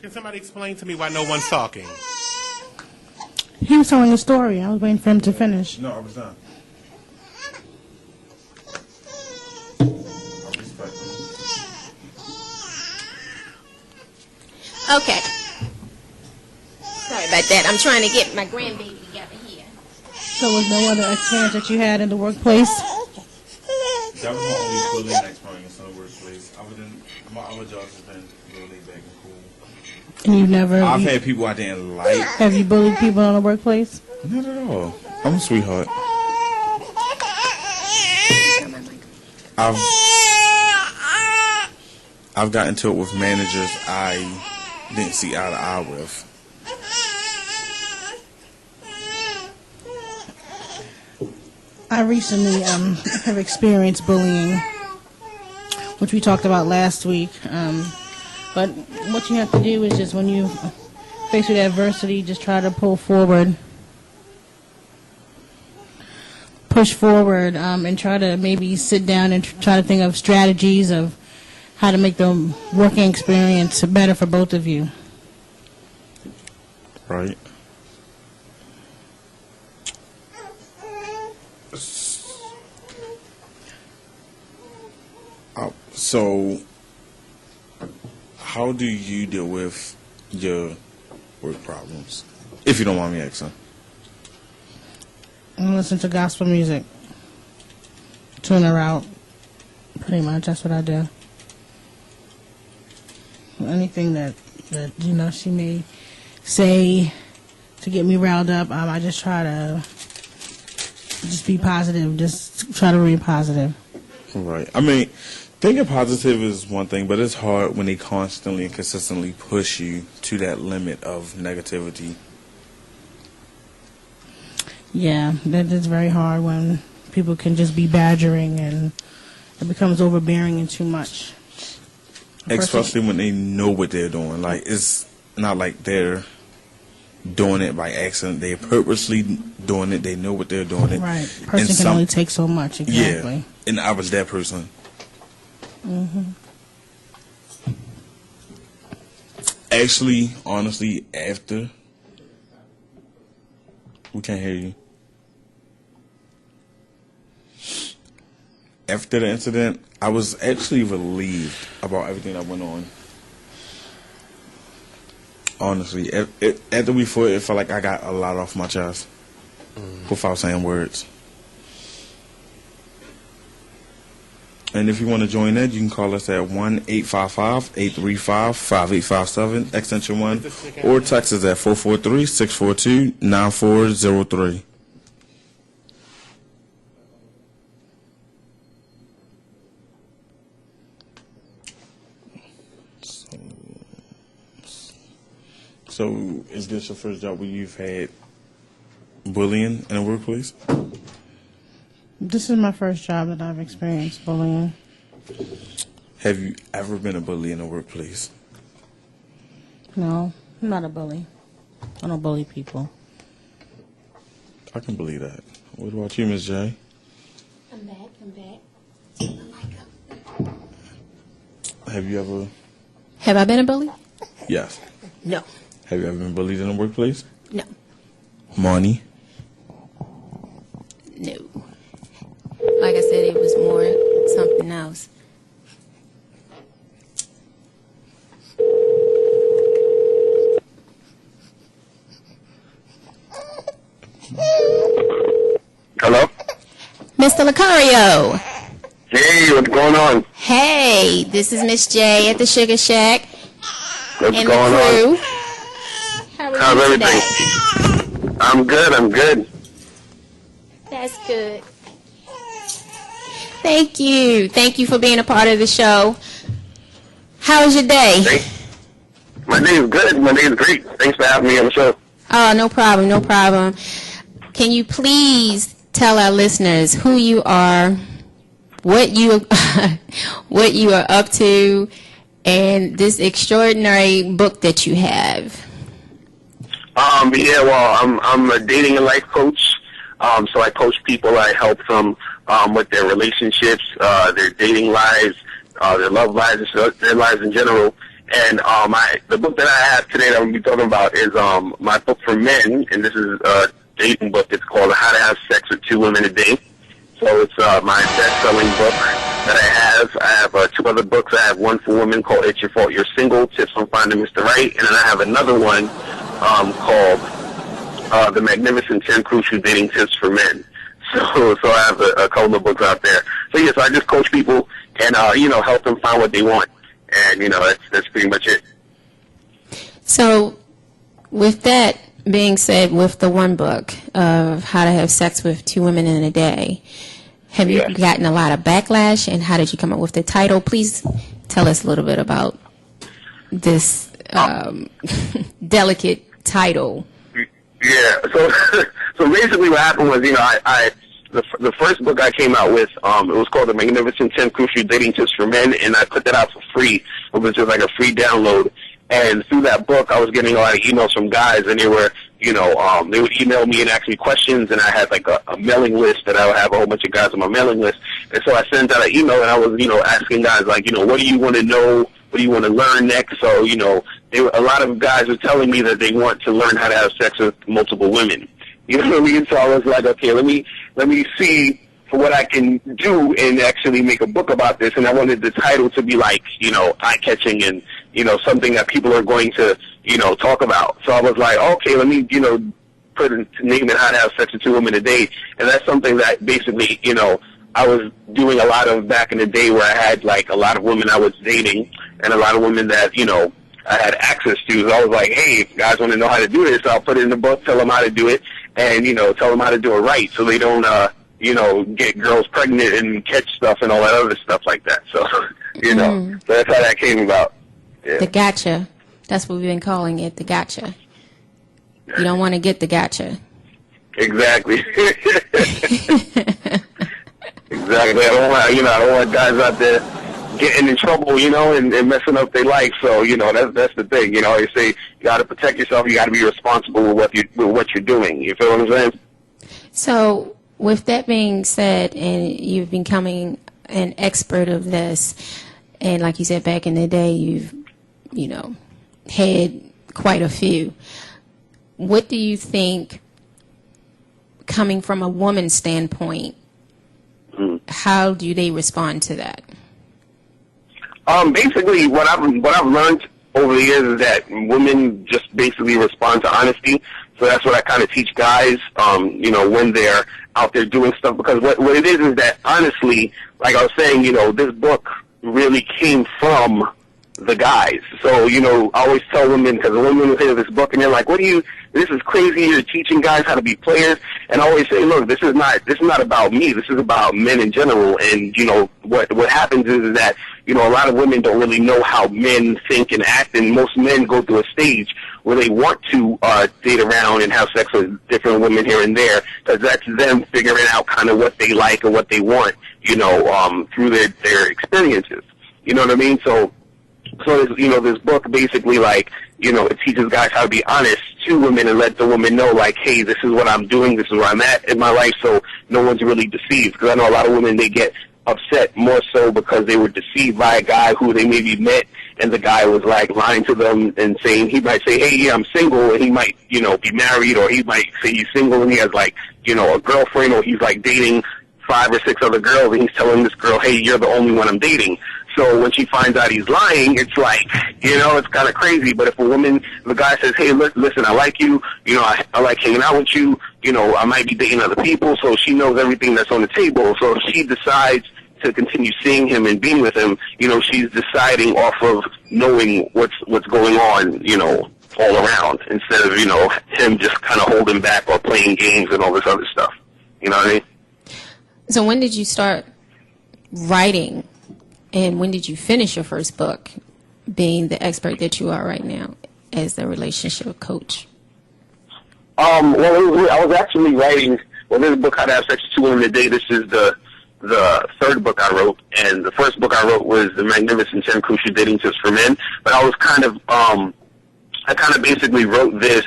Can somebody explain to me why no one's talking? He was telling a story. I was waiting for him to finish. No, I was not. Okay. Sorry about that. I'm trying to get my grandbaby together here. So was no other experience that you had in the workplace? That was my only bullying experience in the workplace. My other jobs have been real laid back and cool. And you never... I've had people I didn't like. Have you bullied people in the workplace? Not at all. I'm a sweetheart. I've gotten into it with managers I didn't see eye to eye with. I recently have experienced bullying, which we talked about last week. But what you have to do is just when you face with adversity, just try to push forward, and try to maybe sit down and try to think of strategies of how to make the working experience better for both of you. Right. So, how do you deal with your work problems? If you don't mind me asking. I listen to gospel music. Tune her out. Pretty much, that's what I do. Anything that she may say to get me riled up, I just try to just be positive. Just try to be positive. Right. I mean, thinking positive is one thing, but it's hard when they constantly and consistently push you to that limit of negativity. Yeah, that is very hard when people can just be badgering and it becomes overbearing and too much. Especially when they know what they're doing. Like, it's not like they're doing it by accident. They're purposely doing it. They know what they're doing. Right. Person can only take so much. Exactly. Yeah. And I was that person. Actually, honestly, after... We can't hear you. After the incident, I was actually relieved about everything that went on. Honestly, after we fought, it felt like I got a lot off my chest without saying words. And if you want to join that, you can call us at 1-855-835-5857, extension 1, or text us at 443-642-9403. So, is this your first job where you've had bullying in the workplace? This is my first job that I've experienced bullying. Have you ever been a bully in the workplace? No, I'm not a bully. I don't bully people. I can believe that. What about you, Miss J? I'm back. Have you ever... Have I been a bully? Yes. No. Have you ever been bullied in the workplace? No. Money? No. Like I said, it was more something else. Hello? Mr. Lucario. Hey, what's going on? Hey, this is Miss J at the Sugar Shack. What's and going the crew. on? How's everything? Today? I'm good. That's good. Thank you. Thank you for being a part of the show. How was your day? My day is good. My day is great. Thanks for having me on the show. Oh, no problem. Can you please tell our listeners who you are, what you what you are up to, and this extraordinary book that you have? Yeah, well, I'm a dating and life coach. So I coach people. I help them with their relationships, their dating lives, their love lives, their lives in general. And the book that I have today that I'm going to be talking about is my book for men, and this is a dating book. It's called How to Have Sex with 2 Women a Day. So it's my best-selling book that I have 2 other books. I have one for women called It's Your Fault You're Single, Tips on Finding Mr. Right. And then I have another one called The Magnificent 10 Crucial Dating Tips for Men. So I have a couple of books out there. So yes, I just coach people and, help them find what they want. And, that's pretty much it. So with that being said, with the one book of How to Have Sex with 2 Women in a Day, have you gotten a lot of backlash, and how did you come up with the title? Please tell us a little bit about this delicate title. Yeah, so basically what happened was, the first book I came out with, it was called The Magnificent 10 Crucial Dating Tips for Men, and I put that out for free. It was just like a free download. And through that book, I was getting a lot of emails from guys, and they were, they would email me and ask me questions, and I had like a mailing list that I would have a whole bunch of guys on my mailing list. And so I sent out an email, and I was, asking guys like, what do you want to know? What do you want to learn next? So, a lot of guys were telling me that they want to learn how to have sex with multiple women. You know what I mean? So I was like, okay, let me see for what I can do and actually make a book about this. And I wanted the title to be like, eye-catching and, something that people are going to, talk about. So I was like, okay, let me, put a name it How to Have Sex with 2 Women a Day. And that's something that basically, I was doing a lot of back in the day, where I had like a lot of women I was dating and a lot of women that, I had access to. So I was like, hey, if guys want to know how to do this, I'll put it in the book, tell them how to do it, and, tell them how to do it right, so they don't, get girls pregnant and catch stuff and all that other stuff like that. So, so that's how that came about. Yeah. The gotcha. That's what we've been calling it, the gotcha. You don't want to get the gotcha. Exactly. Exactly. I don't want guys out there getting in trouble, and messing up their life. So, that's the thing. You say you got to protect yourself. You got to be responsible with what you're doing. You feel what I'm saying? So, with that being said, and you've becoming an expert of this, and like you said, back in the day, you've, had quite a few. What do you think, coming from a woman's standpoint, how do they respond to that? Basically, what I've learned over the years is that women just basically respond to honesty. So that's what I kind of teach guys, when they're out there doing stuff. Because what it is that, honestly, like I was saying, this book really came from the guys. So, I always tell women, because the women will hear this book and they're like, this is crazy, you're teaching guys how to be players. And I always say, look, this is not about me, this is about men in general. And, what happens is that, a lot of women don't really know how men think and act, and most men go through a stage where they want to date around and have sex with different women here and there, because that's them figuring out kind of what they like or what they want, through their experiences. You know what I mean? So this book basically, like, it teaches guys how to be honest to women and let the woman know, like, hey, this is what I'm doing, this is where I'm at in my life, so no one's really deceived. Because I know a lot of women, they get upset more so because they were deceived by a guy who they maybe met, and the guy was, like, lying to them and saying, he might say, hey, yeah, I'm single, and he might, be married, or he might say he's single and he has, like, a girlfriend, or he's, like, dating 5 or 6 other girls, and he's telling this girl, hey, you're the only one I'm dating. So when she finds out he's lying, it's like, it's kind of crazy. But if the guy says, hey, listen, I like you, I like hanging out with you, I might be dating other people, so she knows everything that's on the table. So if she decides to continue seeing him and being with him, she's deciding off of knowing what's going on, all around, instead of, him just kind of holding back or playing games and all this other stuff. You know what I mean? So when did you start writing? And when did you finish your first book, being the expert that you are right now as the relationship coach? Well, I was actually writing. Well, there's a book, How to Have Sex with 2 Women a Day. This is the third book I wrote, and the first book I wrote was The Magnificent 10 Crucial Dating Tips for Men. But I was I basically wrote this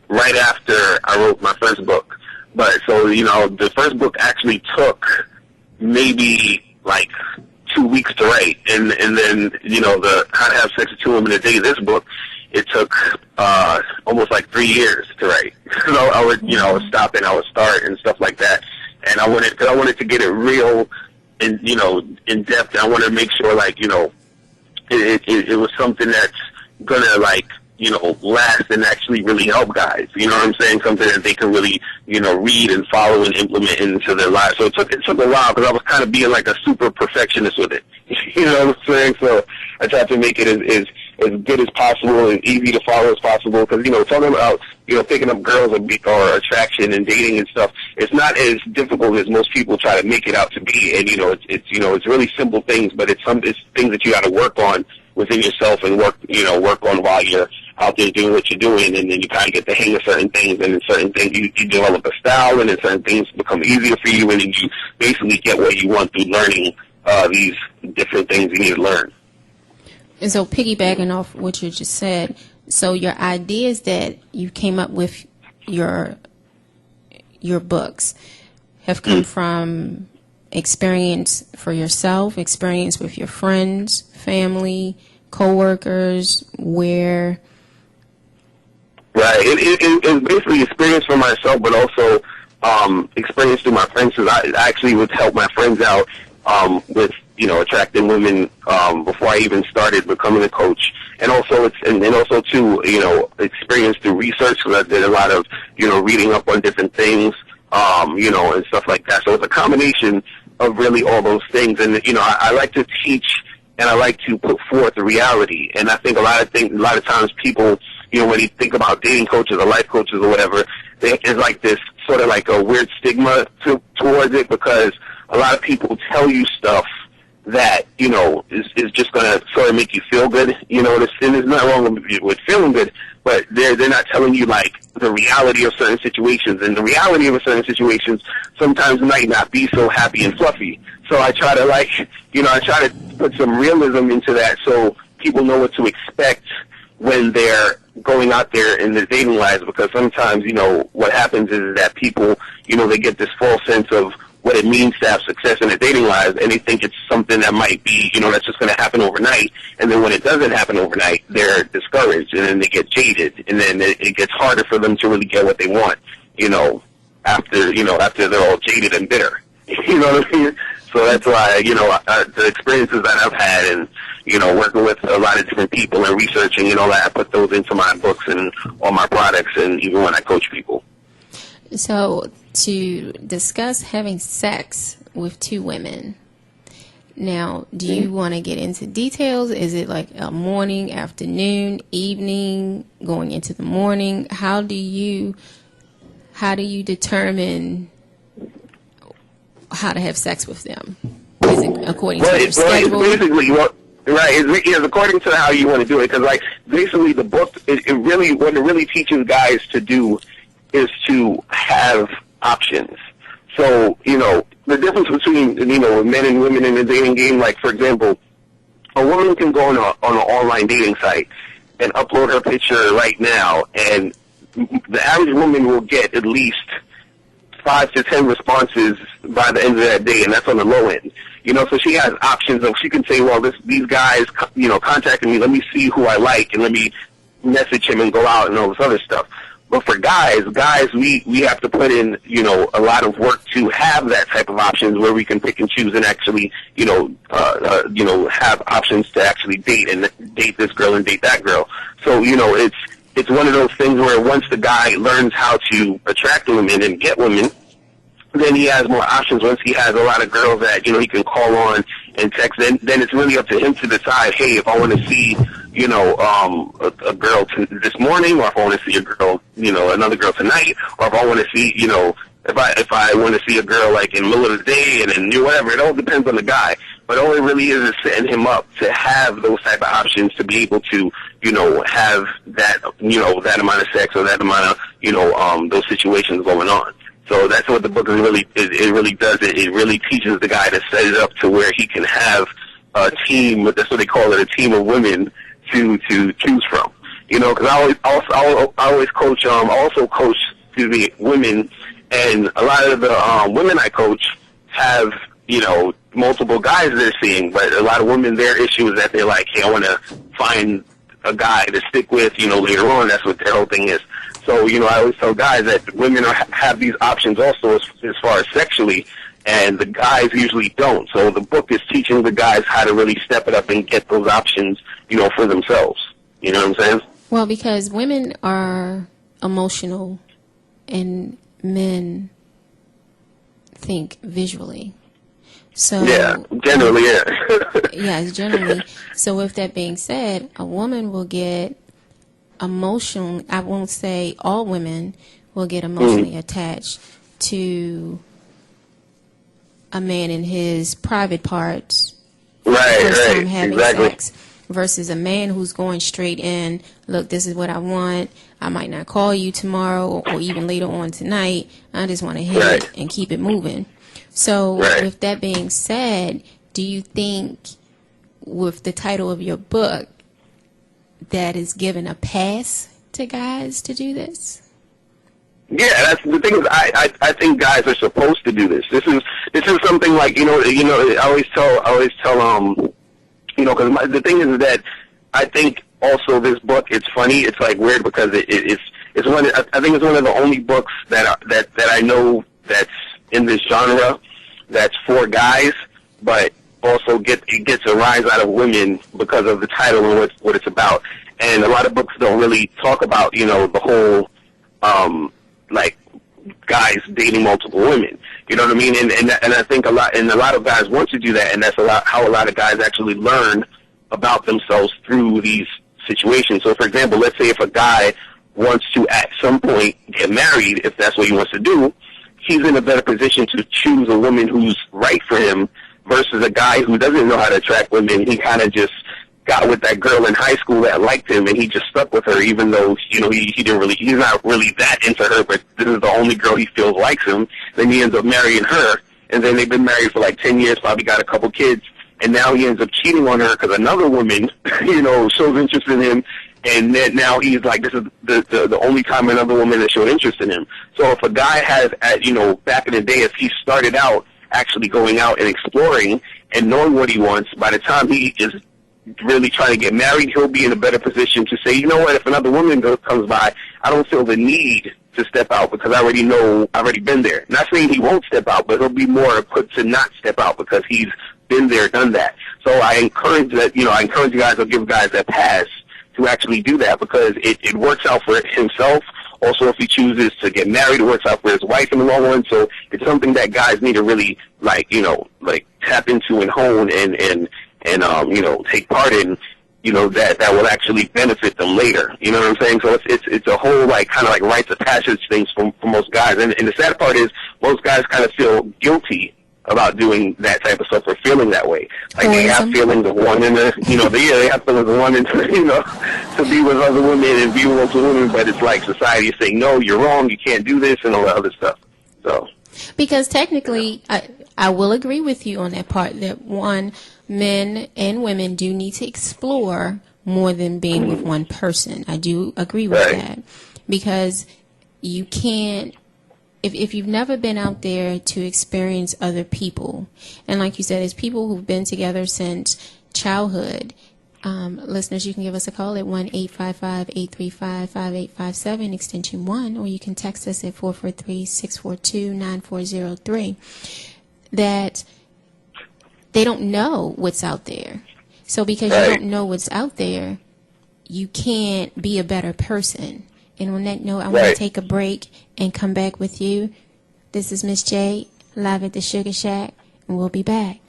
right after I wrote my first book. But so, the first book actually took maybe like 2 weeks to write, and then the How to Have Sex with 2 Women a Day, this book, it took almost like 3 years to write. So I would stop and I would start and stuff like that, and I wanted to get it real and in depth. I wanted to make sure it was something that's gonna last and actually really help guys. You know what I'm saying? Something that they can really, read and follow and implement into their lives. So it took a while because I was kind of being like a super perfectionist with it. You know what I'm saying? So I tried to make it as good as possible and easy to follow as possible. Because, talking about, picking up girls or attraction and dating and stuff, it's not as difficult as most people try to make it out to be. And, it's really simple things, but it's things that you got to work on within yourself and work on while you're out there doing what you're doing, and then you kind of get the hang of certain things, and in certain things you develop a style, and then certain things become easier for you, and then you basically get what you want through learning these different things you need to learn. And so piggybacking off what you just said, so your ideas that you came up with your books have come from experience for yourself, experience with your friends, family, co-workers, where... Right. It's basically experience for myself, but also experience through my friends. Because I actually would help my friends out with attracting women before I even started becoming a coach, and also experience through research. Because I did a lot of reading up on different things, and stuff like that. So it's a combination of really all those things. And I like to teach and I like to put forth the reality. And I think a lot of times people, when you think about dating coaches or life coaches or whatever, there's like this sort of like a weird stigma towards it, because a lot of people tell you stuff that, is just going to sort of make you feel good. And there's nothing wrong with feeling good, but they're not telling you like the reality of certain situations. And the reality of certain situations sometimes might not be so happy and fluffy. So I try to put some realism into that so people know what to expect when they're going out there in their dating lives, because sometimes, what happens is that people, they get this false sense of what it means to have success in their dating lives, and they think it's something that might be, that's just going to happen overnight. And then when it doesn't happen overnight, they're discouraged, and then they get jaded, and then it gets harder for them to really get what they want, after they're all jaded and bitter. You know what I mean? So that's why, the experiences that I've had and, working with a lot of different people and researching and all that, I put those into my books and all my products, and even when I coach people. So to discuss having sex with 2 women, now, do you want to get into details? Is it like a morning, afternoon, evening, going into the morning? How do you determine how to have sex with them? Is it according to your schedule? Basically, it's according to how you want to do it. Because, basically, the book, what it really teaches guys to do is to have options. So, the difference between, men and women in the dating game, like, for example, a woman can go on an online dating site and upload her picture right now, and the average woman will get at least 5 to 10 responses by the end of that day, and that's on the low end. So she has options of, she can say, well, these guys, contacted me, let me see who I like, and let me message him and go out and all this other stuff. But for guys, we have to put in, a lot of work to have that type of options where we can pick and choose and actually, have options to actually date this girl and date that girl. So, it's one of those things where once the guy learns how to attract women and get women, then he has more options. Once he has a lot of girls that, he can call on and text, then it's really up to him to decide, hey, if I want to see, a girl this morning, or if I want to see a girl, another girl tonight, or if I want to see, if I want to see a girl like in the middle of the day and then whatever, it all depends on the guy. But all it really is setting him up to have those type of options to be able to, have that, that amount of sex or that amount of, those situations going on. So that's what the book is really, it really does. It really teaches the guy to set it up to where he can have a team, that's what they call it, a team of women to choose from. Because I always coach, women, and a lot of the women I coach have, multiple guys they're seeing, but a lot of women, their issue is that they're like, hey, I want to find a guy to stick with, later on. That's what their whole thing is. So, I always tell guys that women have these options also as far as sexually, and the guys usually don't. So the book is teaching the guys how to really step it up and get those options, for themselves. You know what I'm saying? Well, because women are emotional and men think visually. So yeah, generally, yeah. Yes, generally. So with that being said, a woman will get emotional. I won't say all women will get emotionally attached to a man in his private parts. First time having sex, versus a man who's going straight in. Look, this is what I want. I might not call you tomorrow or even later on tonight. I just want to hit it and keep it moving. So with that being said, do you think with the title of your book that is given a pass to guys to do this? Yeah, that's the thing. Is I think guys are supposed to do this. This is something like I always tell because the thing is that I think also this book, it's funny. It's like weird because it's one. I think it's one of the only books that I know that's in this genre that's for guys, but also it gets a rise out of women because of the title and what it's about. And a lot of books don't really talk about the whole like guys dating multiple women. You know what I mean? And I think a lot of guys want to do that, and that's how a lot of guys actually learn about themselves through these situations. So, for example, let's say if a guy wants to at some point get married, if that's what he wants to do, he's in a better position to choose a woman who's right for him versus a guy who doesn't know how to attract women. He kind of just got with that girl in high school that liked him, and he just stuck with her, even though he's not really that into her, but this is the only girl he feels likes him. Then he ends up marrying her, and then they've been married for like 10 years, probably got a couple kids, and now he ends up cheating on her because another woman, shows interest in him, and then now he's like, this is the only time another woman has shown interest in him. So if a guy has, back in the day, if he started out actually going out and exploring and knowing what he wants, by the time he is really trying to get married, he'll be in a better position to say, you know what, if another woman comes by, I don't feel the need to step out because I already know, I've already been there. Not saying he won't step out, but he'll be more equipped to not step out because he's been there, done that. So I encourage that, I encourage you guys to give guys that pass to actually do that because it works out for himself. Also, if he chooses to get married, it works out for his wife in the long run. So it's something that guys need to really, tap into and hone and take part in, that will actually benefit them later. You know what I'm saying? So it's a whole, kind of rites of passage things for most guys. And the sad part is most guys kind of feel guilty about doing that type of stuff or feeling that way. Like they have feelings of wanting to, they have feelings of wanting to, to be with other women and be with other women, but it's like society is saying, no, you're wrong, you can't do this and all that other stuff. So. Because technically, I will agree with you on that part that men and women do need to explore more than being with one person. I do agree with that because you can't, if you've never been out there to experience other people, and like you said, it's people who've been together since childhood. Listeners, you can give us a call at 1-855-835-5857, extension 1, or you can text us at 443-642-9403. That they don't know what's out there. So because you don't know what's out there, you can't be a better person. And on that note, I want to take a break and come back with you. This is Miss J, live at the Sugar Shack, and we'll be back.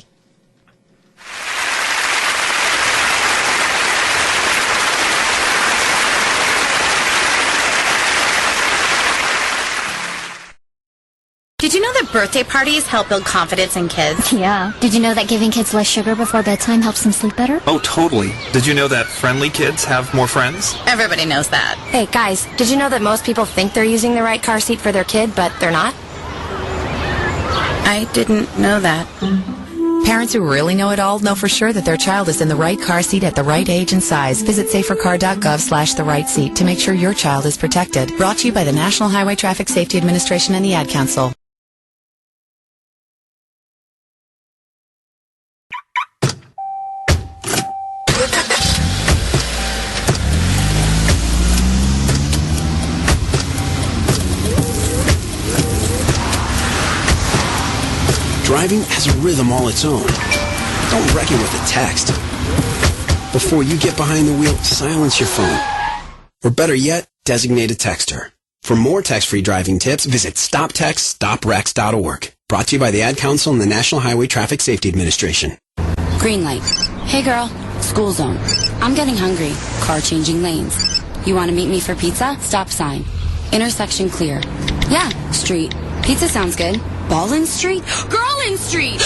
Did you know that birthday parties help build confidence in kids? Yeah. Did you know that giving kids less sugar before bedtime helps them sleep better? Oh, totally. Did you know that friendly kids have more friends? Everybody knows that. Hey, guys, did you know that most people think they're using the right car seat for their kid, but they're not? I didn't know that. Parents who really know it all know for sure that their child is in the right car seat at the right age and size. Visit safercar.gov/the right seat to make sure your child is protected. Brought to you by the National Highway Traffic Safety Administration and the Ad Council. Driving has a rhythm all its own. Don't wreck it with a text. Before you get behind the wheel, silence your phone. Or better yet, designate a texter. For more text-free driving tips, visit stoptextstoprex.org. Brought to you by the Ad Council and the National Highway Traffic Safety Administration. Green light. Hey girl, school zone. I'm getting hungry. Car changing lanes. You want to meet me for pizza? Stop sign. Intersection clear. Yeah, street. Pizza sounds good. Ballin Street? Girlin Street!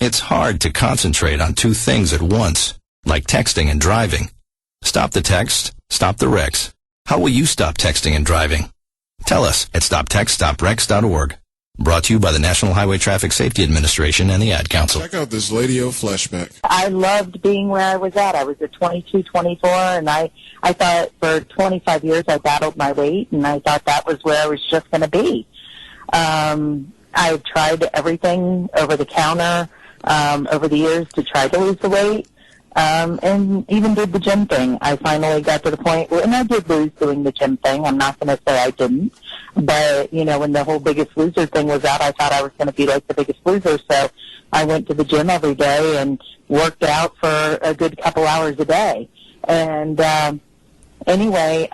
It's hard to concentrate on two things at once, like texting and driving. Stop the text, stop the wrecks. How will you stop texting and driving? Tell us at stoptextstoprex.org. Brought to you by the National Highway Traffic Safety Administration and the Ad Council. Check out this Ladio flashback. I loved being where I was at. I was at 22, 24, and I thought for 25 years I battled my weight, and I thought that was where I was just going to be. I've tried everything over the counter over the years to try to lose the weight, and even did the gym thing. I finally got to the point where, and I did lose doing the gym thing. I'm not going to say I didn't, but when the whole Biggest Loser thing was out, I thought I was going to be like the Biggest Loser. So I went to the gym every day and worked out for a good couple hours a day. And anyway,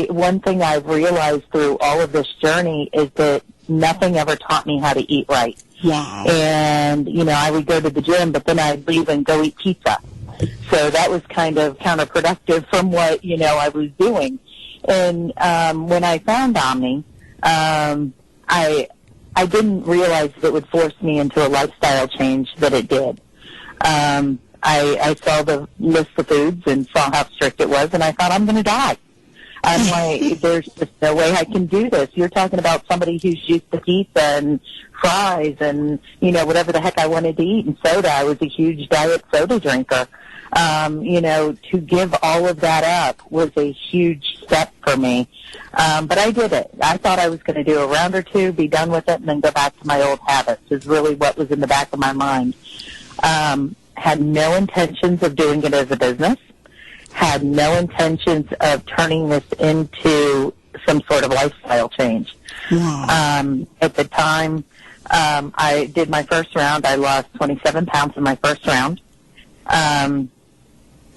one thing I've realized through all of this journey is that nothing ever taught me how to eat right. Wow. And, I would go to the gym, but then I'd leave and go eat pizza. So that was kind of counterproductive from what, I was doing. And when I found Omni, I didn't realize that it would force me into a lifestyle change that it did. I saw the list of foods and saw how strict it was, and I thought, I'm going to die. I'm like, there's just no way I can do this. You're talking about somebody who's used to pizza and fries and, whatever the heck I wanted to eat, and soda. I was a huge diet soda drinker. To give all of that up was a huge step for me. But I did it. I thought I was going to do a round or two, be done with it, and then go back to my old habits is really what was in the back of my mind. Had no intentions of doing it as a business. Had no intentions of turning this into some sort of lifestyle change. Wow. At the time, I did my first round. I lost 27 pounds in my first round. And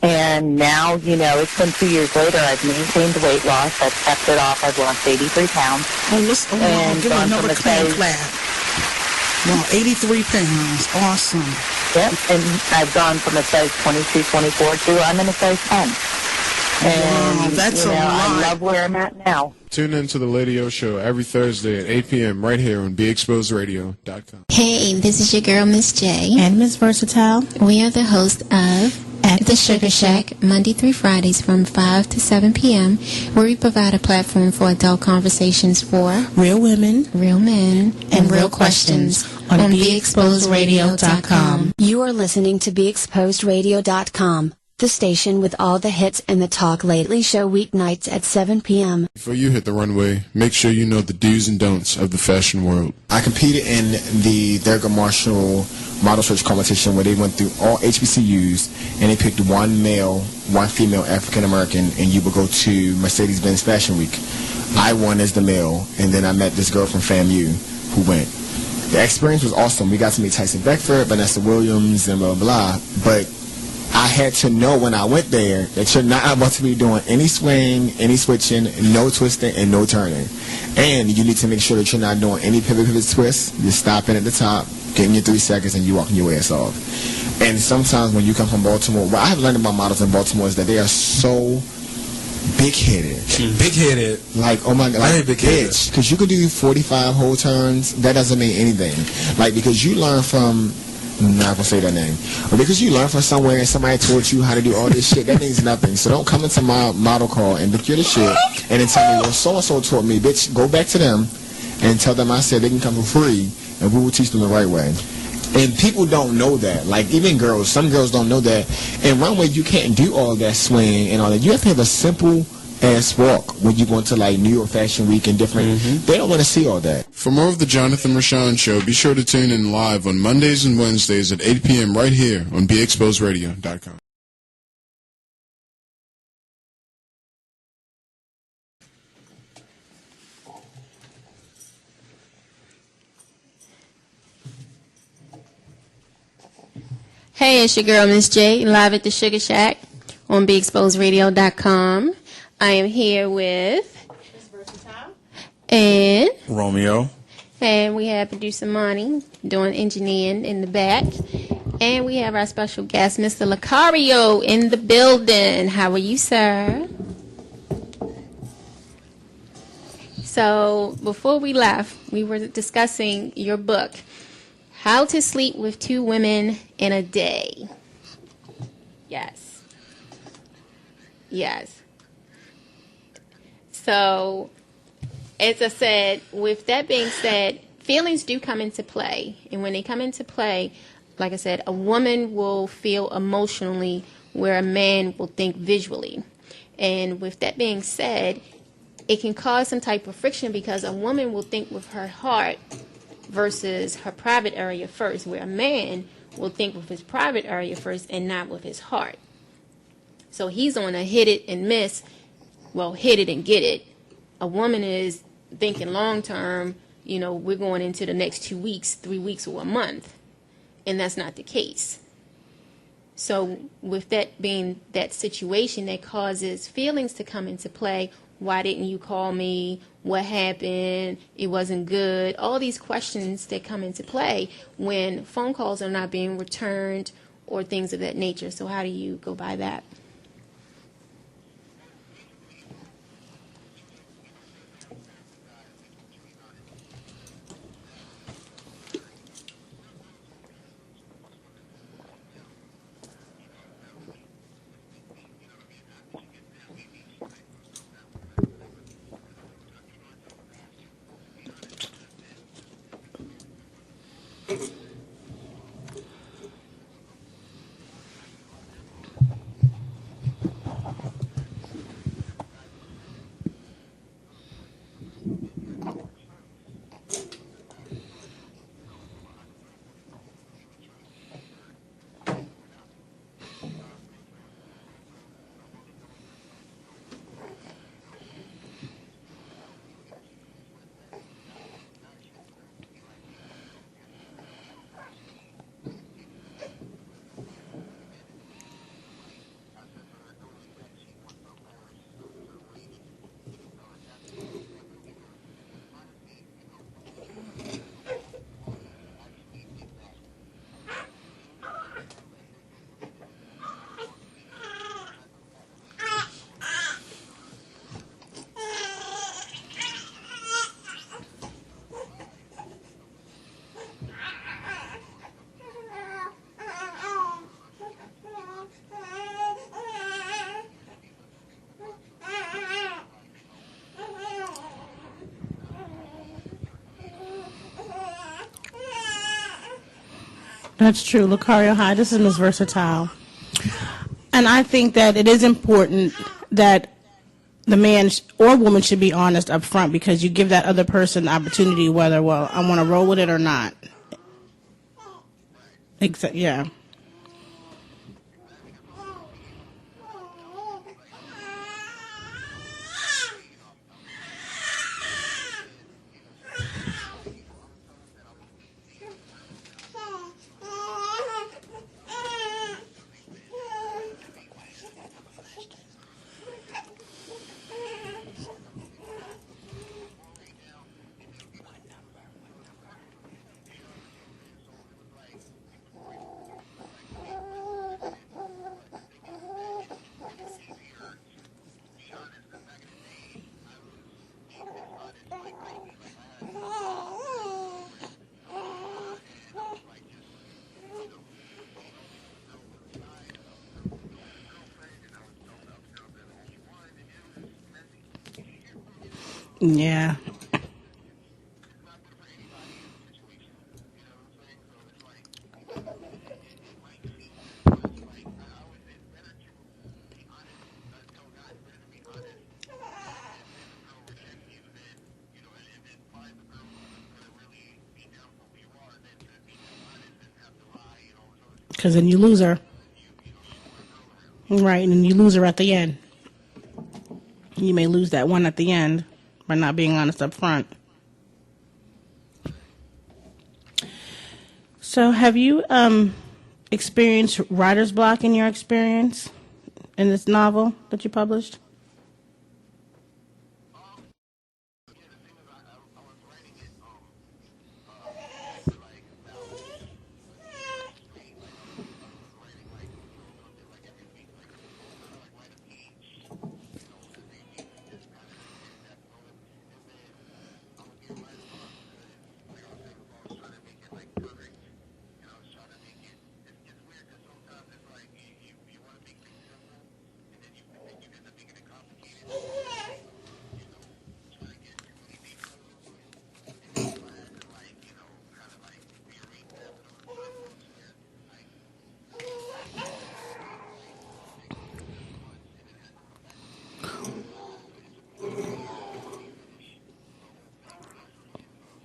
now, it's been 2 years later. I've maintained weight loss. I've kept it off. I've lost 83 pounds. And give me another clean clap. Wow, 83 pounds. Awesome. Yep, and I've gone from a size 22, 24 to I'm in a size 10. And, wow, that's a lot. I love where I'm at now. Tune in to the Ladio Show every Thursday at 8 p.m. right here on BeExposedRadio.com. Hey, this is your girl, Miss J. And Miss Versatile. We are the host of At the Sugar Shack, Monday through Fridays from 5 to 7 p.m., where we provide a platform for adult conversations for real women, real men, and real questions on BeExposedRadio.com. You are listening to BeExposedRadio.com, the station with all the hits and the Talk Lately show weeknights at 7 p.m. Before you hit the runway, make sure you know the do's and don'ts of the fashion world. I competed in the Thurgood Marshall model search competition where they went through all HBCUs and they picked one male, one female African American, and you would go to Mercedes-Benz Fashion Week. I won as the male, and then I met this girl from FAMU who went. The experience was awesome. We got to meet Tyson Beckford, Vanessa Williams, and blah, blah, but I had to know when I went there that you're not about to be doing any swing, any switching, no twisting, and no turning. And you need to make sure that you're not doing any pivot twists. You're stopping at the top, getting your 3 seconds, and you're walking your ass off. And sometimes when you come from Baltimore, what I've learned about models in Baltimore is that they are so big-headed. Big-headed. Like, oh my God, I like, ain't big-headed. bitch, because you could do 45 whole turns, that doesn't mean anything. Like, because you learn from, I'm not gonna say that name, but because you learn from somewhere and somebody taught you how to do all this shit, that means nothing. So don't come into my model call and look you're the shit, and then tell me, well, so-and-so taught me. Bitch, go back to them and tell them I said they can come for free, and we will teach them the right way. And people don't know that. Like, even girls, some girls don't know that. And runway, you can't do all that swing and all that. You have to have a simple ass walk when you go into like New York Fashion Week and different. They don't want to see all that. For more of the Jonathan Rashawn Show, be sure to tune in live on Mondays and Wednesdays at 8 p.m. right here on BeExposedRadio.com. Hey, it's your girl, Miss J, live at the Sugar Shack on BeExposedRadio.com. I am here with and Romeo. And we have producer Monty doing engineering in the back. And we have our special guest, Mr. Lucario, in the building. How are you, sir? So before we left, we were discussing your book, How to Sleep with Two Women in a Day. Yes. Yes. So, as I said, with that being said, feelings do come into play. And when they come into play, like I said, a woman will feel emotionally where a man will think visually. And with that being said, it can cause some type of friction because a woman will think with her heart versus her private area first, where a man will think with his private area first and not with his heart. So he's on a hit it and miss, well, hit it and get it. A woman is thinking long term, you know, we're going into the next 2 weeks, 3 weeks, or a month. And that's not the case. So with that being that situation that causes feelings to come into play, why didn't you call me? What happened? It wasn't good. All these questions that come into play when phone calls are not being returned or things of that nature. So how do you go by that? That's true. Lucario, hi, this is Ms. Versatile. And I think that it is important that the man or woman should be honest up front because you give that other person the opportunity whether, well, I want to roll with it or not. Yeah. Yeah. Because then you lose her. Right, and you lose her at the end. You may lose that one at the end by not being honest up front. So have you experienced writer's block in your experience in this novel that you published?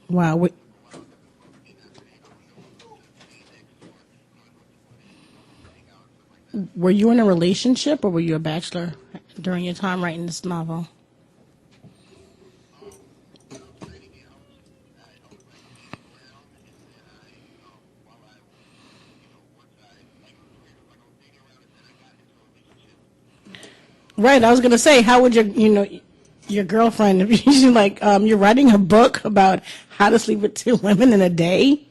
Wow. Were you in a relationship or were you a bachelor during your time writing this novel? Right, I was gonna say, how would your girlfriend, if she's like, you're writing a book about how to sleep with 2 women in a day?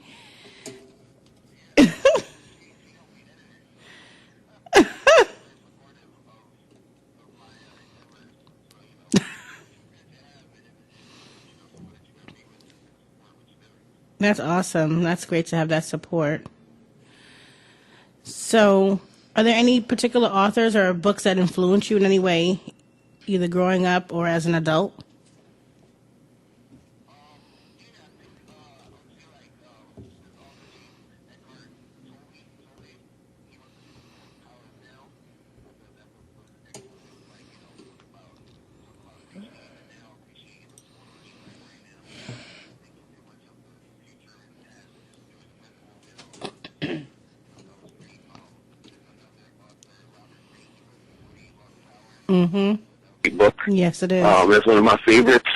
That's awesome. That's great to have that support. So, are there any particular authors or books that influence you in any way, either growing up or as an adult? Mm-hmm. Book. Yes, it is. That's one of my favorites.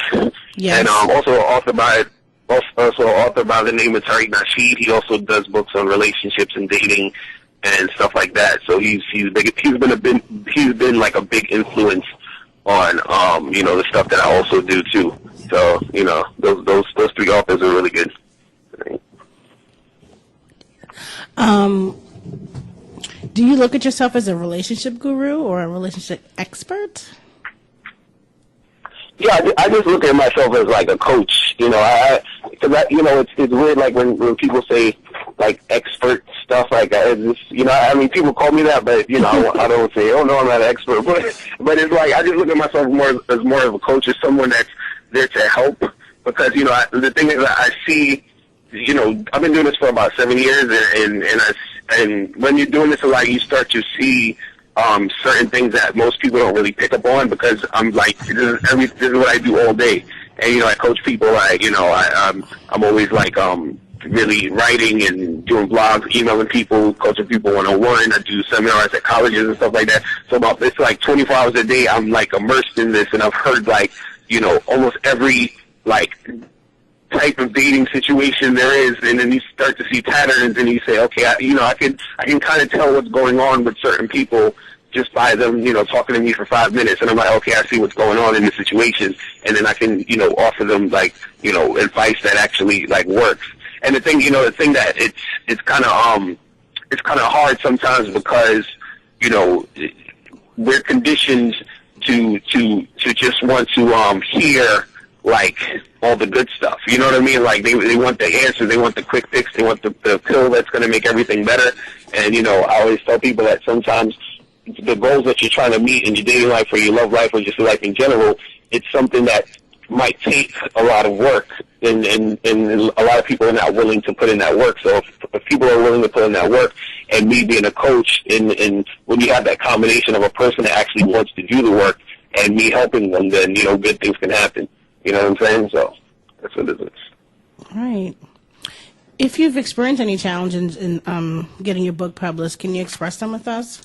Yes. And also authored by the name of Tariq Nasheed. He also does books on relationships and dating and stuff like that. So he's been like a big influence on the stuff that I also do too. So those 3 authors are really good. Do you look at yourself as a relationship guru or a relationship expert? Yeah, I just look at myself as like a coach. It's weird like when people say like expert stuff like that. People call me that, but I don't say, oh no, I'm not an expert. But it's like I just look at myself as more of a coach, as someone that's there to help. Because the thing is, I see. I've been doing this for about 7 years, and when you're doing this a lot, you start to see certain things that most people don't really pick up on, because I'm like, this is what I do all day. And I coach people. I'm always like really writing and doing blogs, emailing people, coaching people 101. I do seminars at colleges and stuff like that. So it's like 24 hours a day. I'm like immersed in this, and I've heard like almost every like type of dating situation there is, and then you start to see patterns, and you say, okay, I can kind of tell what's going on with certain people just by them, talking to me for 5 minutes, and I'm like, okay, I see what's going on in the situation, and then I can, offer them like, advice that actually like works. And the thing that it's kind of hard sometimes, because we're conditioned to just want to hear like all the good stuff. You know what I mean? Like they want the answer, they want the quick fix, they want the pill that's going to make everything better. And I always tell people that sometimes the goals that you're trying to meet in your dating life or your love life or just your life in general, it's something that might take a lot of work, and a lot of people are not willing to put in that work. So if people are willing to put in that work, and me being a coach, and when you have that combination of a person that actually wants to do the work and me helping them, then, you know, good things can happen. You know what I'm saying? So that's what it is. All right. If you've experienced any challenges in getting your book published, can you express them with us?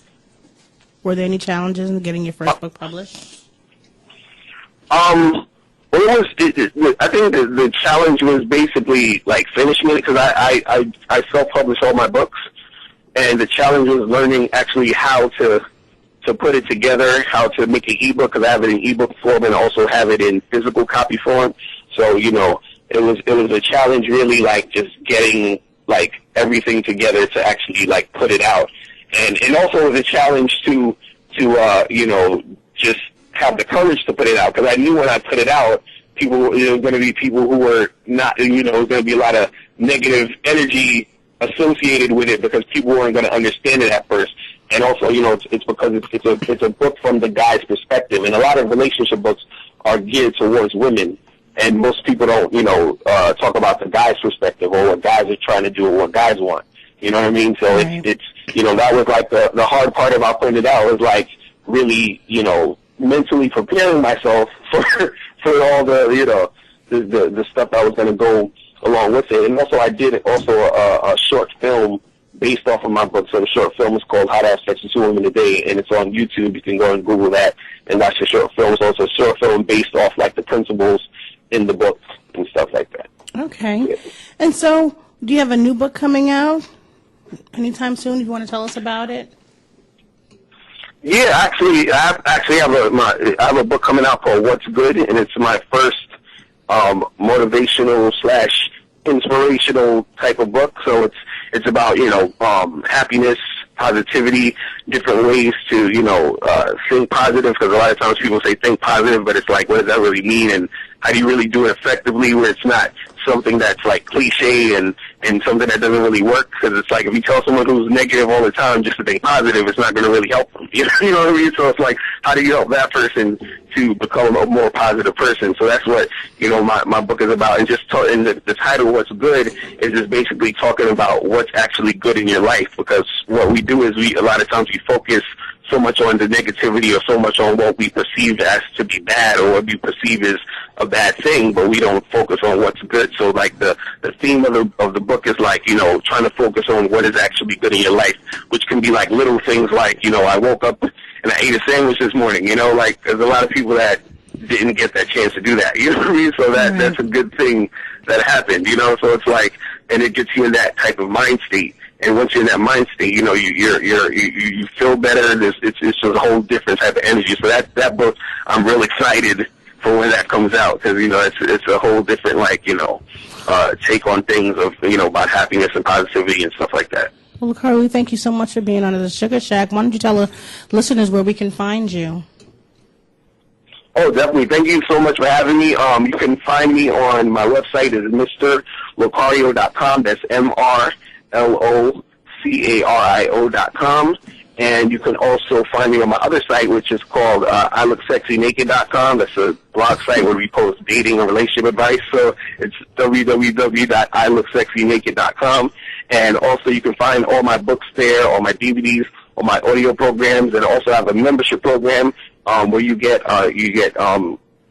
Were there any challenges in getting your first book published? Well, I think the challenge was basically like finishing it, because I self-publish all my books, and the challenge was learning actually how to put it together, how to make an ebook, because I have it in ebook form and also have it in physical copy form. So, you know, it was a challenge, really, like just getting like everything together to actually like put it out, and also it was a challenge to you know, just have the courage to put it out, because I knew when I put it out, there were going to be people who were not, you know, there was going to be a lot of negative energy associated with it because people weren't going to understand it at first. And also, you know, it's because it's a book from the guy's perspective, and a lot of relationship books are geared towards women, and most people don't, you know, talk about the guy's perspective or what guys are trying to do or what guys want. You know what I mean? So it's you know, that was like the hard part about putting it out, was like really, you know, mentally preparing myself for all the, you know, the stuff that was going to go along with it. And also I did also a short film based off of my book. So the short film is called How to Have Sex with 2 Women a Day, and it's on YouTube. You can go and Google that and watch the short film. It's also a short film based off like the principles in the book and stuff like that. Okay. Yeah. And so, do you have a new book coming out anytime soon? If you want to tell us about it? Yeah, actually, I have a book coming out called What's Good, and it's my first motivational / inspirational type of book. So it's about, you know, happiness, positivity, different ways to, you know, think positive, because a lot of times people say think positive, but it's like, what does that really mean, and how do you really do it effectively where it's not something that's like cliche and something that doesn't really work? Because it's like, if you tell someone who's negative all the time just to think positive, it's not going to really help them. You know what I mean? So it's like, how do you help that person to become a more positive person? So that's what, you know, my book is about. And and the title, What's Good, is just basically talking about what's actually good in your life, because what we do is a lot of times we focus so much on the negativity or so much on what we perceive as to be bad or what we perceive as a bad thing, but we don't focus on what's good. So like the theme of the book is like, you know, trying to focus on what is actually good in your life, which can be like little things like, you know, I woke up and I ate a sandwich this morning, you know, like there's a lot of people that didn't get that chance to do that, you know what I mean? So that's a good thing that happened, you know. So it's like, and it gets you in that type of mind state. And once you're in that mind state, you know, you feel better. It's just a whole different type of energy. So that book, I'm real excited for when that comes out, because, you know, it's a whole different, like, you know, take on things of, you know, about happiness and positivity and stuff like that. Well, Carly, thank you so much for being on the Sugar Shack. Why don't you tell the listeners where we can find you? Oh, definitely. Thank you so much for having me. You can find me on my website is MrLocario.com. That's MrLocario.com. And you can also find me on my other site, which is called iLookSexyNaked.com. That's a blog site where we post dating and relationship advice. So it's www.iLookSexyNaked.com. And also you can find all my books there, all my DVDs, all my audio programs, and also have a membership program where you get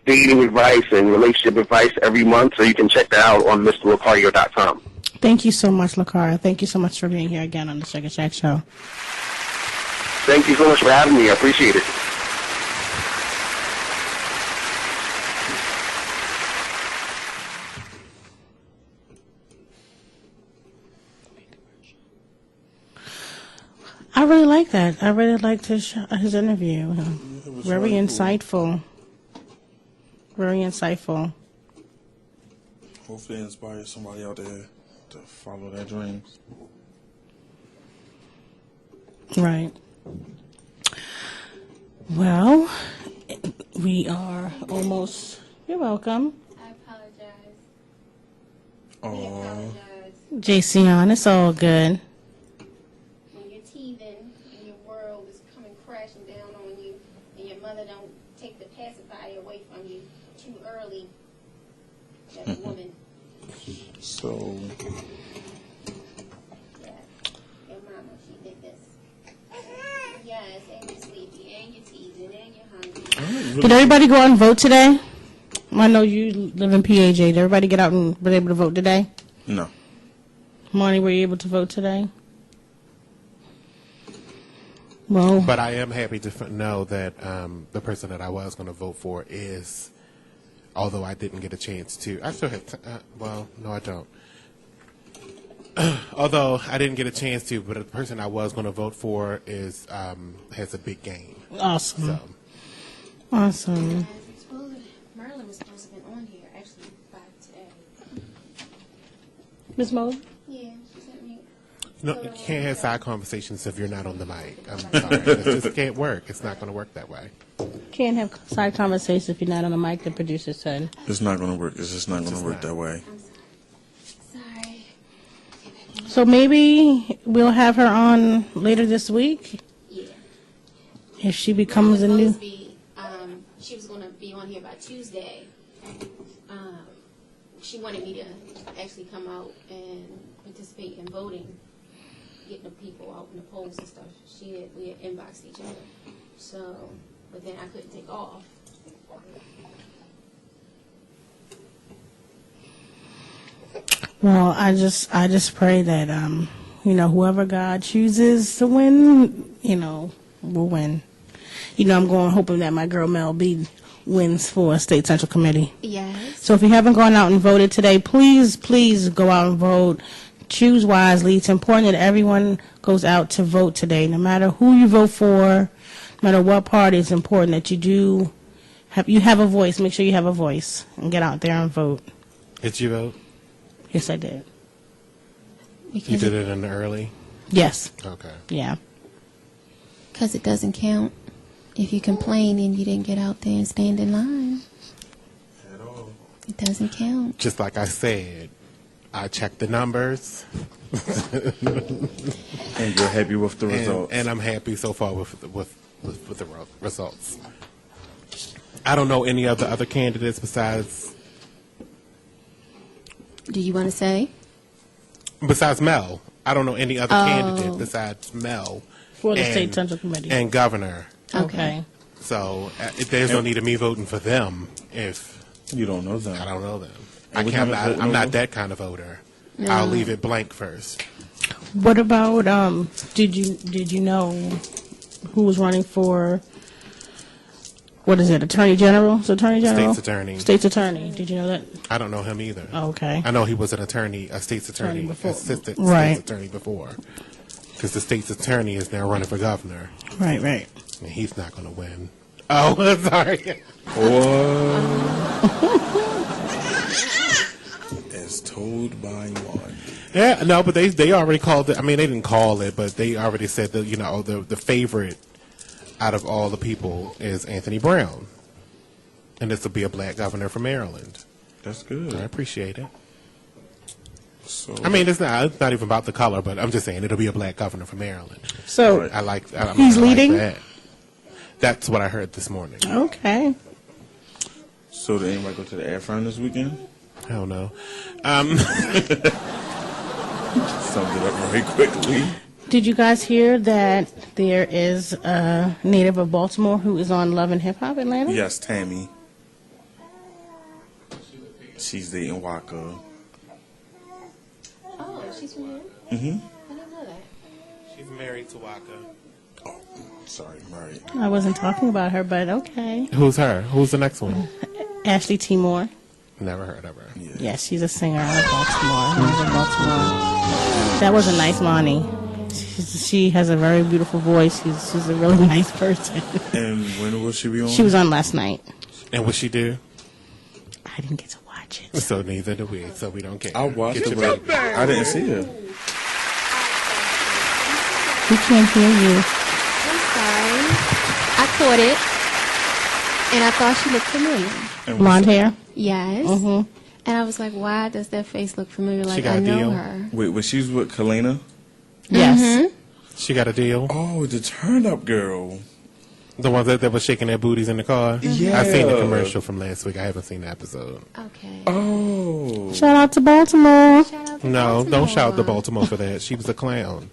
dating advice and relationship advice every month. So you can check that out on MrLocario.com. Thank you so much, Locario. Thank you so much for being here again on the Sugar Shack Show. Thank you so much for having me. I appreciate it. I really like that. I really liked his interview. Very insightful. Very insightful. Hopefully it inspires somebody out there to follow their dreams. Right. Well, we are almost... You're welcome. I apologize. Oh. JC, it's all good. When you're teething and your world is coming crashing down on you and your mother don't take the pacifier away from you, too early. That woman. So. Yeah. Your mama, she did this. Yes, and you're sleepy, and you're teasing, and you're hungry. Did everybody go out and vote today? I know you live in PAJ. Did everybody get out and were able to vote today? No. Monty, were you able to vote today? Well, but I am happy to know that the person that I was going to vote for is, although I didn't get a chance to, I still have, well, no, I don't. Although I didn't get a chance to, but the person I was going to vote for is has a big game. Awesome. So. Awesome. Merlin was supposed to have been on here actually by today. Ms. Moe? Yeah, she sent me. No, you can't have side conversations if you're not on the mic. I'm sorry. It just can't work. It's not going to work that way. Can't have side conversations if you're not on the mic, the producer said. It's not going to work. It's just not going to work that way. Sorry. So maybe we'll have her on later this week? Yeah. If she becomes a new... She was going to be on here by Tuesday. She wanted me to actually come out and participate in voting, getting the people out in the polls and stuff. We had inboxed each other. So, but then I couldn't take off. Well, I just pray that whoever God chooses to win, will win. I'm hoping that my girl Mel B wins for State Central Committee. Yes. So if you haven't gone out and voted today, please go out and vote. Choose wisely. It's important that everyone goes out to vote today, no matter who you vote for, no matter what party. It's important that you have a voice. Make sure you have a voice and get out there and vote. Did you vote? Yes, I did. You did it in the early? Yes. Okay. Yeah. Because it doesn't count if you complain and you didn't get out there and stand in line. At all. It doesn't count. Just like I said, I checked the numbers. And you're happy with the results. And I'm happy so far with the results. I don't know any of the other candidates besides... Do you want to say? Besides Mel. I don't know any other candidate besides Mel. For the State Central Committee. And Governor. Okay. So there's no need of me voting for them if... You don't know them. I don't know them. I'm not that kind of voter. No. I'll leave it blank first. What about, did you know who was running for... What is it, Attorney General? Is it Attorney General? State's Attorney. State's Attorney. Did you know that? I don't know him either. Oh, okay. I know he was an attorney, a State's Attorney, before. assistant Right. State's Attorney before. Because the State's Attorney is now running for governor. Right. And he's not going to win. Oh, sorry. As told by one. Yeah, no, but they already called it. I mean, they didn't call it, but they already said that, the favorite out of all the people is Anthony Brown. And this will be a black governor from Maryland. That's good. I appreciate it. So I mean, it's not even about the color, but I'm just saying it'll be a black governor from Maryland. So he's leading? Like that. That's what I heard this morning. Okay. So did anybody go to the air front this weekend? Hell no. Summed it up very quickly. Did you guys hear that there is a native of Baltimore who is on Love and Hip Hop Atlanta? Yes, Tammy. She's dating Waka. Oh, she's from here? Mm-hmm. I didn't know that. She's married to Waka. Oh, sorry, married. I wasn't talking about her, but okay. Who's her? Who's the next one? Ashley Timor. Never heard of her. Yeah, she's a singer out of Baltimore. That was a nice Lonnie. She has a very beautiful voice. She's a really nice person. And when will she be on? She was on last night. And what she do? I didn't get to watch it. So neither do we. So we don't care. I watched it, but I didn't see her. We can't hear you. I'm sorry. I caught it, and I thought she looked familiar. Blonde hair? Yes. Mm-hmm. And I was like, why does that face look familiar? Like, got I a know deal? her. Wait, was she with Kalena? Yes. Mm-hmm. She got a deal? Oh, the turn up girl. The ones that were shaking their booties in the car? Yeah. I seen the commercial from last week. I haven't seen the episode. Okay. Oh. Shout out to Baltimore. No, don't shout to Baltimore for that. She was a clown.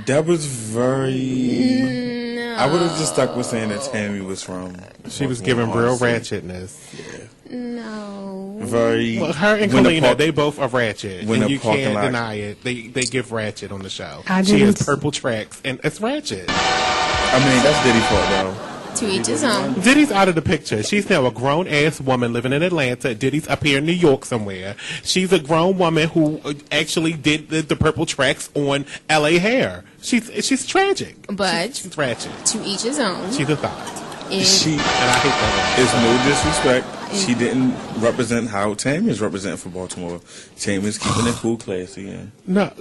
That was very... No. I would have just stuck with saying that Tammy was from... She was giving real ratchetness. Yeah. No. Very... Well, her and Kalina, they both are ratchet. When And the you parking can't lot- deny it. They give ratchet on the show. I She has didn't- purple tracks, and it's ratchet. I mean, that's Diddy fault, though. To each his own. Diddy's out of the picture. She's now a grown-ass woman living in Atlanta. Diddy's up here in New York somewhere. She's a grown woman who actually did the purple tracks on L.A. Hair. She's tragic. But she's ratchet. to each his own. She's a thought. And She... And I hate that. It's no disrespect. She didn't represent how Tammy is representing for Baltimore. Tammy's keeping it cool, classy, and... No,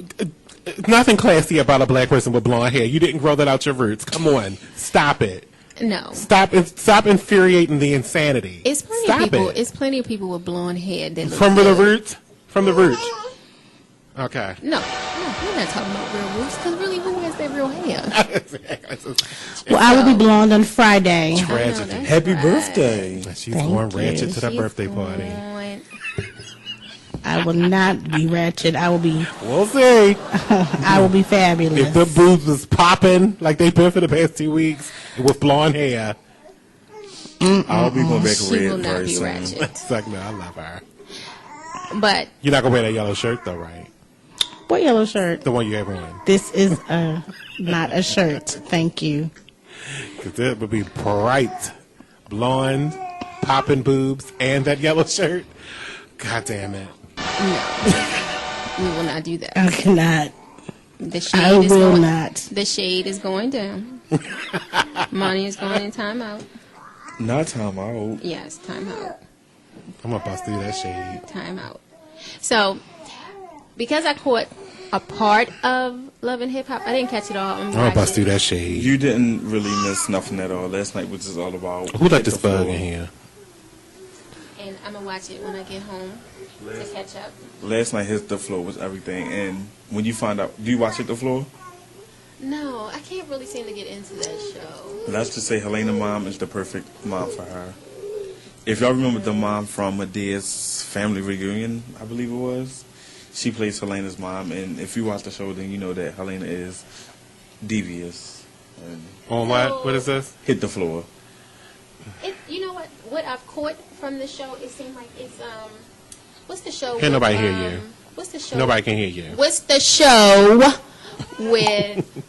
nothing classy about a black person with blonde hair. You didn't grow that out your roots. Come on. Stop it. no. Stop infuriating the insanity. It's plenty Stop of people. it. It's plenty of people with blonde hair that look From the good. roots? From the roots. Okay. No, we're not talking about real roots. Because really, who has their real hair? Well, I will be blonde on Friday. Tragedy. Happy birthday. She's Thank going you. ratchet to that She's birthday party. going- I will not be ratchet. I will be. We'll see. I will be fabulous. If the boobs was popping like they've been for the past 2 weeks with blonde hair. I'll be going back She red will not very be soon. ratchet. It's like, no, I love her. But You're not going to wear that yellow shirt, though, right? What yellow shirt? The one you have on. This is not a shirt. Thank you. Because it would be bright, blonde, popping boobs, and that yellow shirt. God damn it. no, we will not do that. I cannot. The shade I is will going, not. The shade is going down. Money is going in timeout. Not time out. Yes, timeout. I'm going to bust through that shade. Timeout. So, because I caught a part of Love and Hip Hop, I didn't catch it all. I'm going to bust through that shade. You didn't really miss nothing at all. Last night was just all about... Who let hit this the bug floor. in here? And I'm going to watch it when I get home to catch up. Last night, Hit the Floor was everything. And when you find out... Do you watch Hit the Floor? No, I can't really seem to get into that show. Let's just say Helena mom is the perfect mom for her. If y'all remember the mom from Medea's family reunion, I believe it was, she plays Helena's mom. And if you watch the show, then you know that Helena is devious. And On what? What is this? Hit the Floor. You know what? What I've caught from the show, it seemed like it's what's the show? Can't with, nobody hear you. What's the show? Nobody can hear you. What's the show with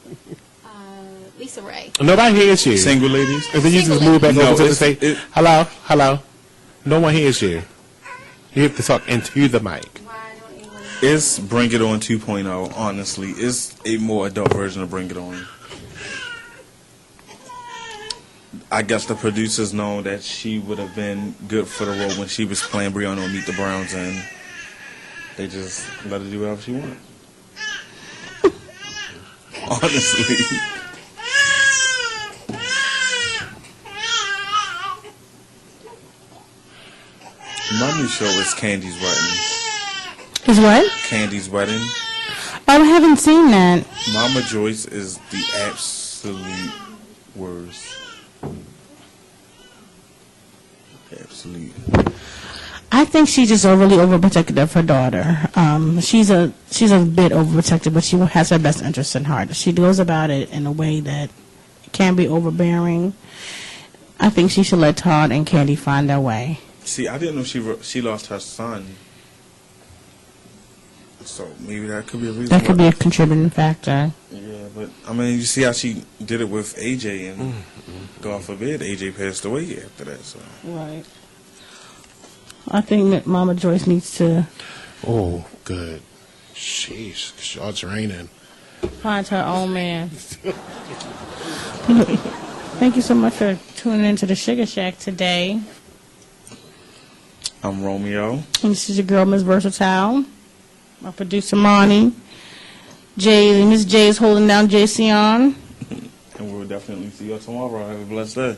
Lisa Ray? Nobody hears you. Single ladies? And then you just move back No, over to the it's- say, hello, hello. No one hears you. You have to talk into the mic. It's Bring It On 2.0, honestly. It's a more adult version of Bring It On. I guess the producers know that she would have been good for the role when she was playing Brianna on Meet the Browns, and they just let her do whatever she wanted. Honestly. My new show is Candy's Wedding. Is what? Candy's Wedding. Oh, I haven't seen that. Mama Joyce is the absolute worst. Absolute. I think she's just overly overprotective of her daughter. She's a bit overprotective, but she has her best interest in heart. She goes about it in a way that can be overbearing. I think she should let Todd and Candy find their way. See, I didn't know she lost her son. So maybe that could be a reason. That could why. be a contributing factor. Yeah, but I mean, you see how she did it with AJ, and God forbid AJ passed away after that. So Right. I think that Mama Joyce needs to Oh, good. Sheesh, y'all draining. find her own man. Thank you so much for tuning into the Sugar Shack today. I'm Romeo. And this is your girl, Miss Versatile. My producer, Monty. Miss J is holding down JC on. And we'll definitely see you tomorrow. Have a blessed day.